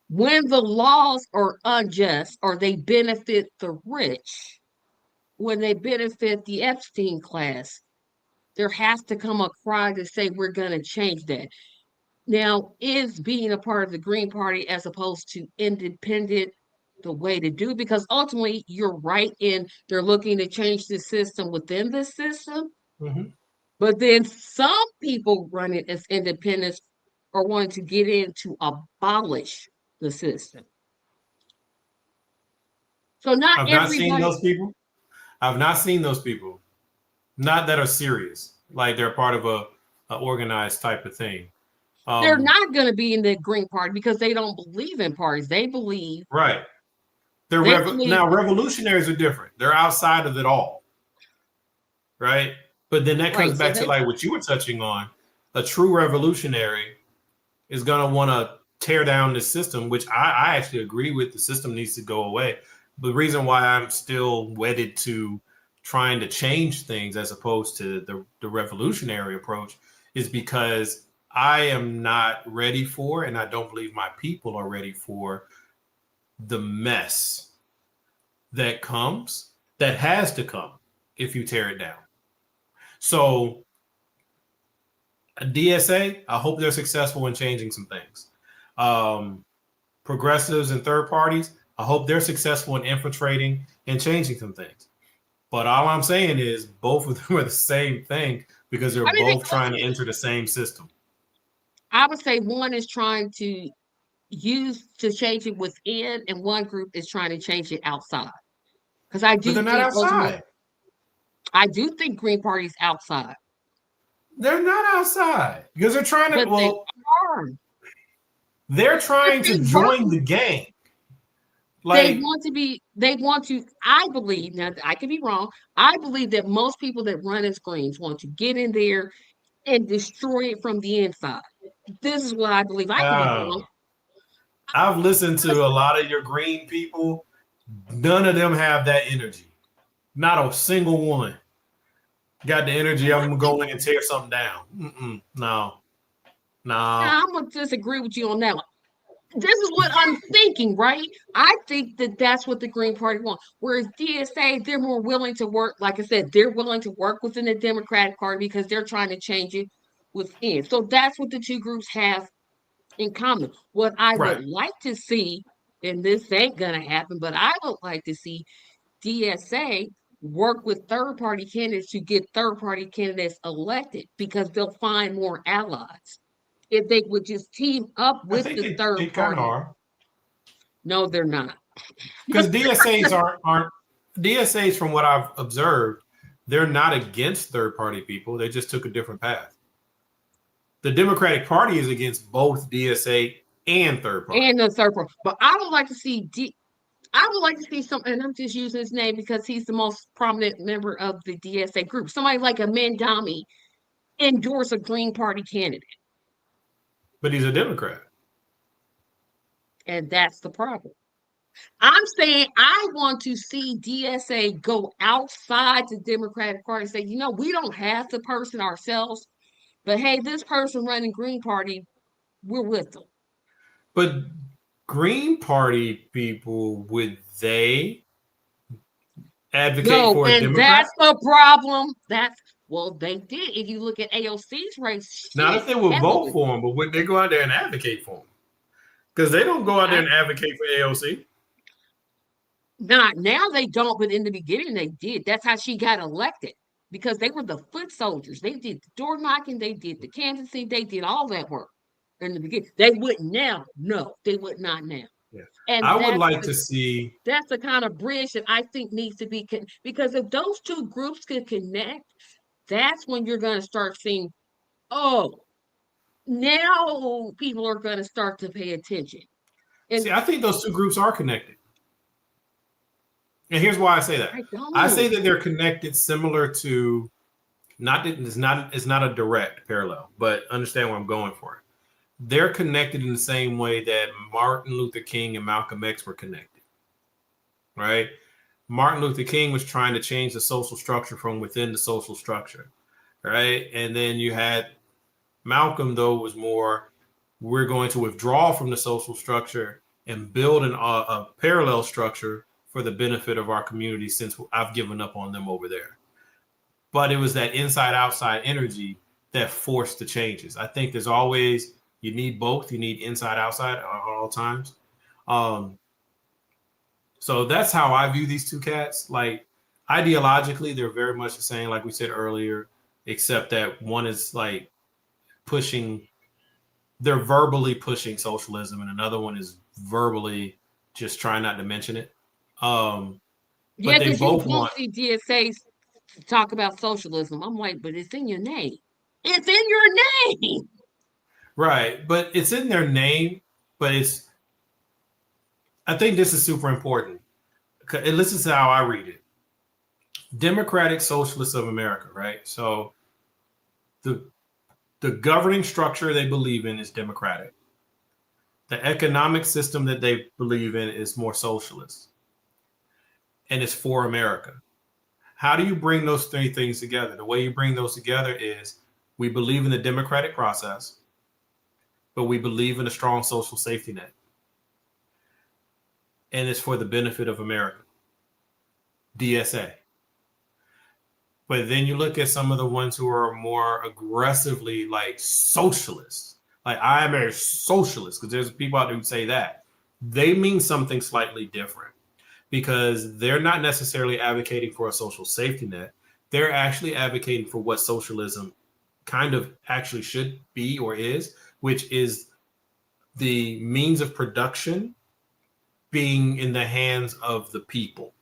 when the laws are unjust or they benefit the rich, when they benefit the Epstein class, there has to come a cry to say we're going to change that. Now, is being a part of the Green Party as opposed to independent the way to do? Because ultimately, you're right in they're looking to change the system within the system. Mm-hmm. But then some people run it as independents or wanting to get in to abolish the system. So not I've not seen everybody, those people. I've not seen those people. Not that are serious. Like they're part of a organized type of thing. they're Um, not going to be in the Green Party because they don't believe in parties. They believe right. they believe Now revolutionaries are different. They're outside of it all. Right. But then that right. comes So back to they like what you were touching on. A true revolutionary is going to want to tear down this system, which I actually agree with. The system needs to go away. The reason why I'm still wedded to trying to change things as opposed to the revolutionary approach is because I am not ready for, and I don't believe my people are ready for the mess that comes, that has to come if you tear it down. So DSA, I hope they're successful in changing some things. Um, Progressives and third parties, I hope they're successful in infiltrating and changing some things. But all I'm saying is both of them are the same thing because they're I mean, they both trying to enter the same system. I would say one is trying to use to change it within, and one group is trying to change it outside. Because But they're not outside. I do think Green Party's outside, They're not outside because they're trying to, but they well, are. they're If trying to they join run, the game. they Like, want to be. They want to. I believe now. I could be wrong. I believe that most people that run as Greens want to get in there and destroy it from the inside. This is what I believe. I could be wrong. I've listened to a lot of your green people. None of them have that energy. Not a single one got the energy. I'm gonna go in and tear something down. No. Now, I'm gonna disagree with you on that one. This is what I'm thinking, right? I think that that's what the Green Party wants. Whereas DSA, they're more willing to work. Like I said, they're willing to work within the Democratic Party because they're trying to change it within. So that's what the two groups have in common. What I Right. would like to see, and this ain't gonna happen, but I would like to see DSA work with third party candidates to get third party candidates elected because they'll find more allies if they would just team up I with think the they third kind of party. are. No, they're not. Because DSAs aren't DSAs from what I've observed, they're not against third party people. They just took a different path. The Democratic Party is against both DSA and third party. And the third party. But I would like to see I would like to see something, and I'm just using his name because he's the most prominent member of the DSA group. Somebody like a Mandami endorse a Green Party candidate. But he's a Democrat. And that's the problem. I'm saying I want to see DSA go outside the Democratic Party and say, you know, we don't have the person ourselves, but hey, this person running Green Party, we're with them. But Green Party people, would they advocate for a and Democrat? that's the problem. Well, they did. If you look at AOC's race, Not if they would vote for him, but would they go out there and advocate for him? Because they don't go out there and advocate for AOC. Not now they don't, but in the beginning they did. That's how she got elected because they were the foot soldiers. They did the door knocking, they did the canvassing, they did all that work in the beginning. They wouldn't now. No, they would not now. Yeah. And I would like to see. That's the kind of bridge that I think needs to be because if those two groups can connect, that's when you're going to start seeing, oh, now people are going to start to pay attention. And see, I think those two groups are connected. And here's why I say that. I say that they're connected similar to it's not a direct parallel, but understand where I'm going for it. They're connected in the same way that Martin Luther King and Malcolm X were connected. Right? Martin Luther King was trying to change the social structure from within the social structure. Right? And then you had Malcolm, though, was more, we're going to withdraw from the social structure and build a parallel structure for the benefit of our community since I've given up on them over there. But it was that inside-outside energy that forced the changes. I think there's always, you need both. You need inside-outside at all times. So that's how I view these two cats. Like, ideologically, they're very much the same, like we said earlier, except that one is like they're verbally pushing socialism, and another one is verbally just trying not to mention it. Yeah, because you won't see DSA talk about socialism. I'm like, but it's in your name. It's in your name. Right, but it's in their name, but I think this is super important. And this is how I read it. Democratic Socialists of America, right? So the governing structure they believe in is democratic. The economic system that they believe in is more socialist. And it's for America. How do you bring those three things together? The way you bring those together is we believe in the democratic process, but we believe in a strong social safety net. And it's for the benefit of America. DSA. But then you look at some of the ones who are more aggressively like socialists. Like, I am a socialist, because there's people out there who say that. They mean something slightly different, because they're not necessarily advocating for a social safety net. They're actually advocating for what socialism kind of actually should be or is, which is the means of production being in the hands of the people.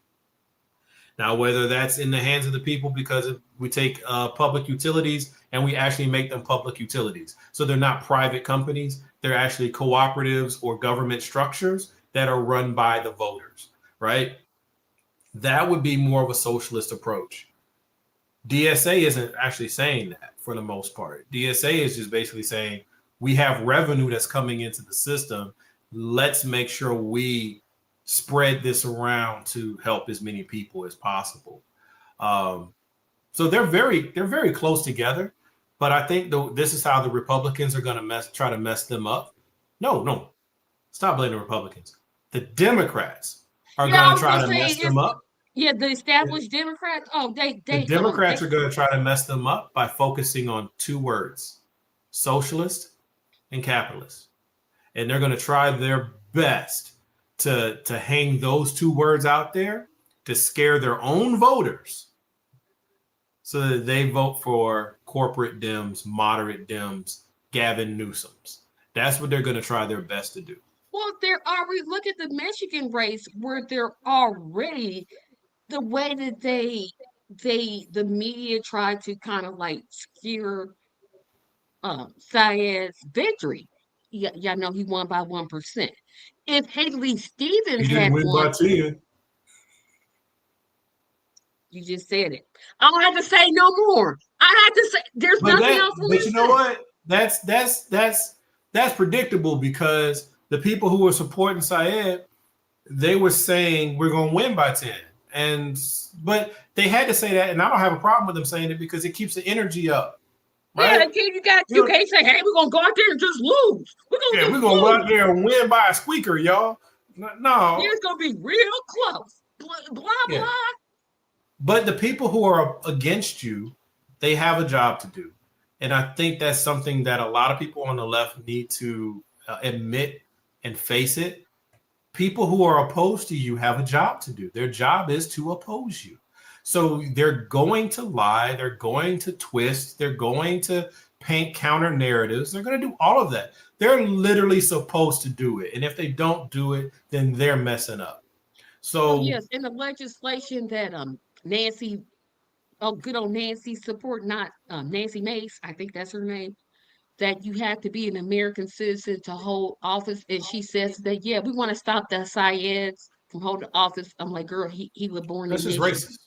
Now, whether that's in the hands of the people because we take public utilities and we actually make them public utilities. So they're not private companies. They're actually cooperatives or government structures that are run by the voters, right? That would be more of a socialist approach. DSA isn't actually saying that for the most part. DSA is just basically saying we have revenue that's coming into the system. Let's make sure we spread this around to help as many people as possible. Um, so they're very close together. But I think this is how the Republicans are going to try to mess them up. No, no, stop blaming the Republicans. The Democrats are Yeah, I going to was try gonna to say mess them up. yeah, the established Democrats. Oh, The they Democrats are going to try to mess them up by focusing on two words: socialist and capitalist. And they're going to try their best to hang those two words out there to scare their own voters so that they vote for corporate Dems, moderate Dems, Gavin Newsoms. That's what they're going to try their best to do. well, there are we look at the Michigan race where they're already the way that the media tried to kind of like skewer Syed's victory. Yeah, y'all know he won by 1%. If Haley Stevens He didn't had win won, by 10. you just said it. I don't have to say no more. I have to say there's But nothing else for me but to you know say. what? That's predictable because the people who were supporting Syed, they were saying we're going to win by 10. But they had to say that, and I don't have a problem with them saying it because it keeps the energy up, Yeah, right? you can't say, hey, we're gonna go out there and just lose. We're Yeah, gonna we're just gonna go lose. out there and win by a squeaker, y'all. Yeah, No, it's gonna be real close. Blah yeah. blah. But the people who are against you, they have a job to do, and I think that's something that a lot of people on the left need to admit and face it. People who are opposed to you have a job to do. Their job is to oppose you. So they're going to lie, they're going to twist, they're going to paint counter narratives. They're going to do all of that. They're literally supposed to do it. And if they don't do it, then they're messing up. So So yes, in the legislation that Nancy, oh good old Nancy support, not Nancy Mace, I think that's her name, that you have to be an American citizen to hold office. And she says that yeah, we want to stop the Syeds from holding office. I'm like, girl, he was born this in is Michigan. racist.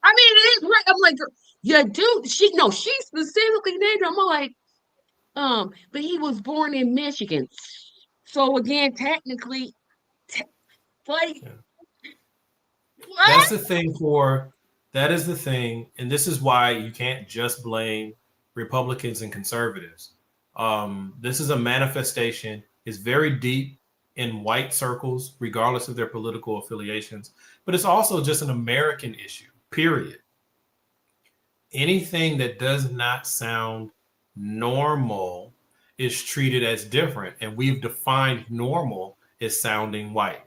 I mean, it is right. I'm like, girl, yeah, dude, she specifically named him. I'm like, but he was born in Michigan. So again, technically, te- like Yeah. That's what? the thing for that is the thing, and this is why you can't just blame Republicans and conservatives. This is a manifestation. It's very deep in white circles, regardless of their political affiliations, but it's also just an American issue. Period. Anything that does not sound normal is treated as different, and we've defined normal as sounding white. Yep.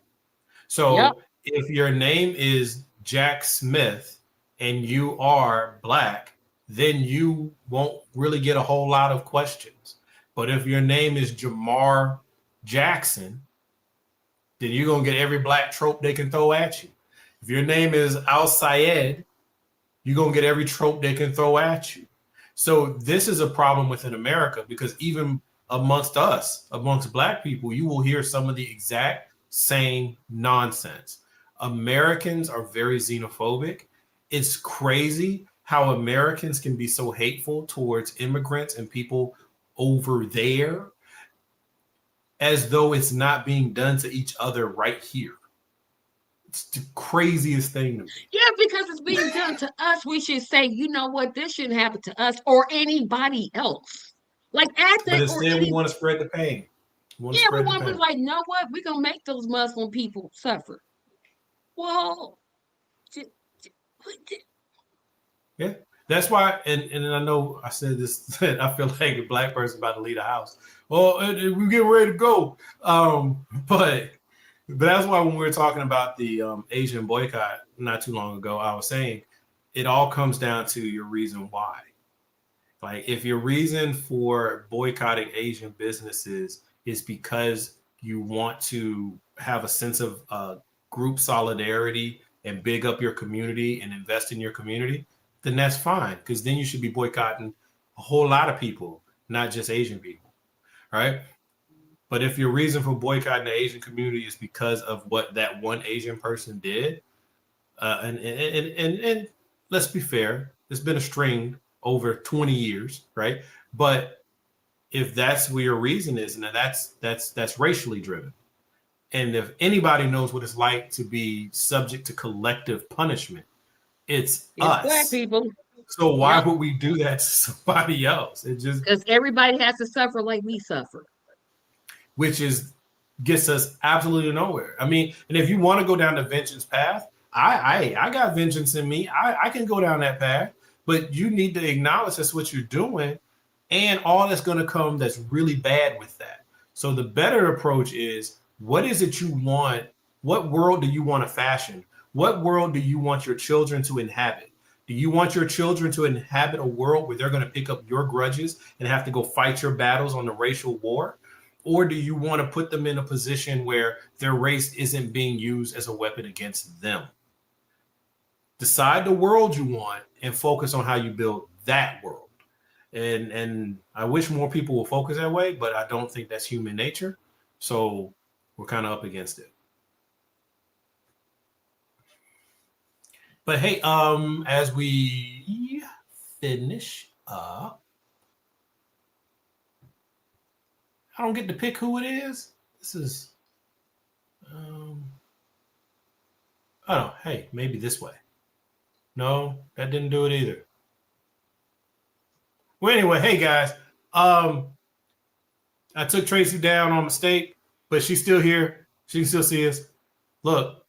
So if your name is Jack Smith and you are black, then you won't really get a whole lot of questions. But if your name is Jamar Jackson, then you're gonna get every black trope they can throw at you. If your name is Al Sayed, you're gonna get every trope they can throw at you. So this is a problem within America because even amongst us, amongst black people, you will hear some of the exact same nonsense. Americans are very xenophobic. It's crazy how Americans can be so hateful towards immigrants and people over there as though it's not being done to each other right here. It's the craziest thing to me. Yeah, because it's being done to us, we should say, you know what, this shouldn't happen to us or anybody else. Like at But the or instead, we any want to spread the pain. We want to yeah, we spread the want to be pain. like, know what, we're gonna make those Muslim people suffer. Well, j- j- Yeah. That's why, and I know I said this, I feel like a black person about to leave the house. Well, we get ready to go. But that's why when we were talking about the Asian boycott not too long ago, I was saying it all comes down to your reason why. Like if your reason for boycotting Asian businesses is because you want to have a sense of group solidarity and big up your community and invest in your community, then that's fine because then you should be boycotting a whole lot of people, not just Asian people, right? But if your reason for boycotting the Asian community is because of what that one Asian person did, and let's be fair. It's been a string over 20 years, right? But if that's where your reason is, and that's racially driven. And if anybody knows what it's like to be subject to collective punishment, it's It's Black us. people. So why Yep. would we do that to somebody else? It just, Because everybody has to suffer like we suffer. which is gets us absolutely nowhere. I mean, and if you want to go down the vengeance path, I got vengeance in me. I can go down that path, but you need to acknowledge that's what you're doing, and all that's going to come that's really bad with that. So the better approach is, what is it you want? What world do you want to fashion? What world do you want your children to inhabit? Do you want your children to inhabit a world where they're going to pick up your grudges and have to go fight your battles on the racial war? Or do you want to put them in a position where their race isn't being used as a weapon against them? Decide the world you want and focus on how you build that world. And I wish more people will focus that way, but I don't think that's human nature. So we're kind of up against it. But hey, as we finish up, I don't get to pick who it is. This is, oh, hey, maybe this way. No, that didn't do it either. Well, anyway, hey guys, I took Tracy down on mistake, but she's still here. She can still see us. Look,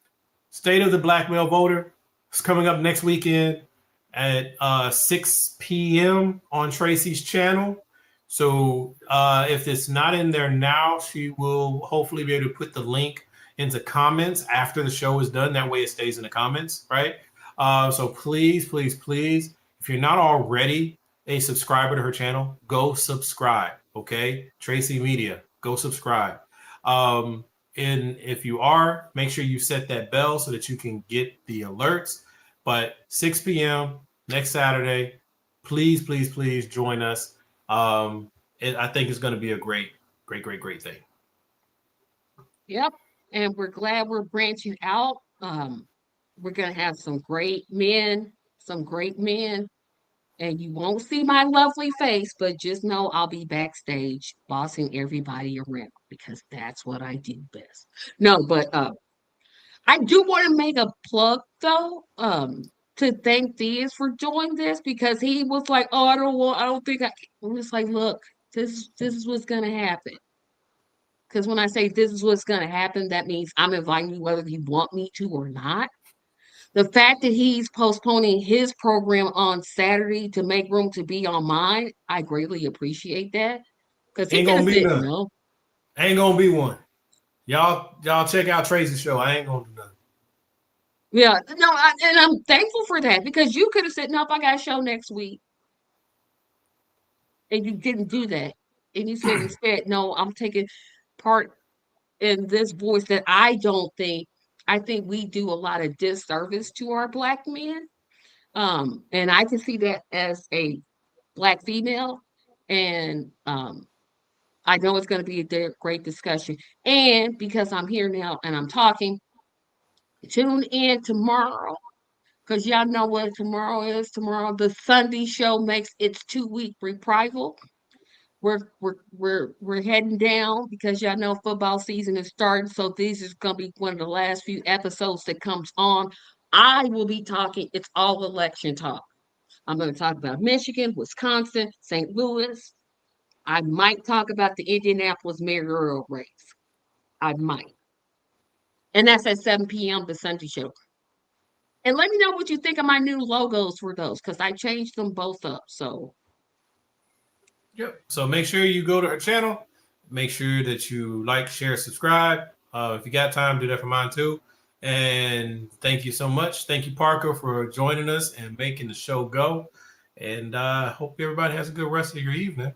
State of the Black Male Voter is coming up next weekend at 6 p.m. on Tracy's channel. So if it's not in there now, she will hopefully be able to put the link into comments after the show is done. That way it stays in the comments, right? So please, please, please, if you're not already a subscriber to her channel, go subscribe, okay? Tracy Media, go subscribe. And if you are, make sure you set that bell so that you can get the alerts. But 6 p.m. next Saturday, please, please, please join us. I think it's going to be a great thing. Yep. And we're glad we're branching out. We're going to have some great men, and you won't see my lovely face, but just know I'll be backstage bossing everybody around because that's what I do best. No, but I do want to make a plug though, to thank Diaz for doing this because he was like, "Oh, I don't think I." I'm just like, "Look, this is what's gonna happen." Because when I say this is what's gonna happen, that means I'm inviting you whether you want me to or not. The fact that he's postponing his program on Saturday to make room to be on mine, I greatly appreciate that. Because he Ain't could gonna have be said none. no. Ain't gonna be one. Y'all check out Tracy's show. I ain't gonna do nothing. Yeah, no, and I'm thankful for that because you could have said, nope, I got a show next week. And you didn't do that. And you said instead, no, I'm taking part in this voice that I think we do a lot of disservice to our Black men. And I can see that as a Black female. And I know it's going to be a great discussion. And because I'm here now and I'm talking, tune in tomorrow because y'all know what tomorrow is. Tomorrow, the Sunday show makes its 2-week reprisal. We're heading down because y'all know football season is starting. So this is gonna be one of the last few episodes that comes on. I will be talking. It's all election talk. I'm going to talk about Michigan, Wisconsin, St. Louis. I might talk about the Indianapolis mayoral race. I might. And that's at 7 p.m. the Sunday show. And let me know what you think of my new logos for those because I changed them both up. So Yep. So make sure you go to her channel. Make sure that you like, share, subscribe. If you got time, do that for mine too. And thank you so much. Thank you, Parker, for joining us and making the show go. And hope everybody has a good rest of your evening.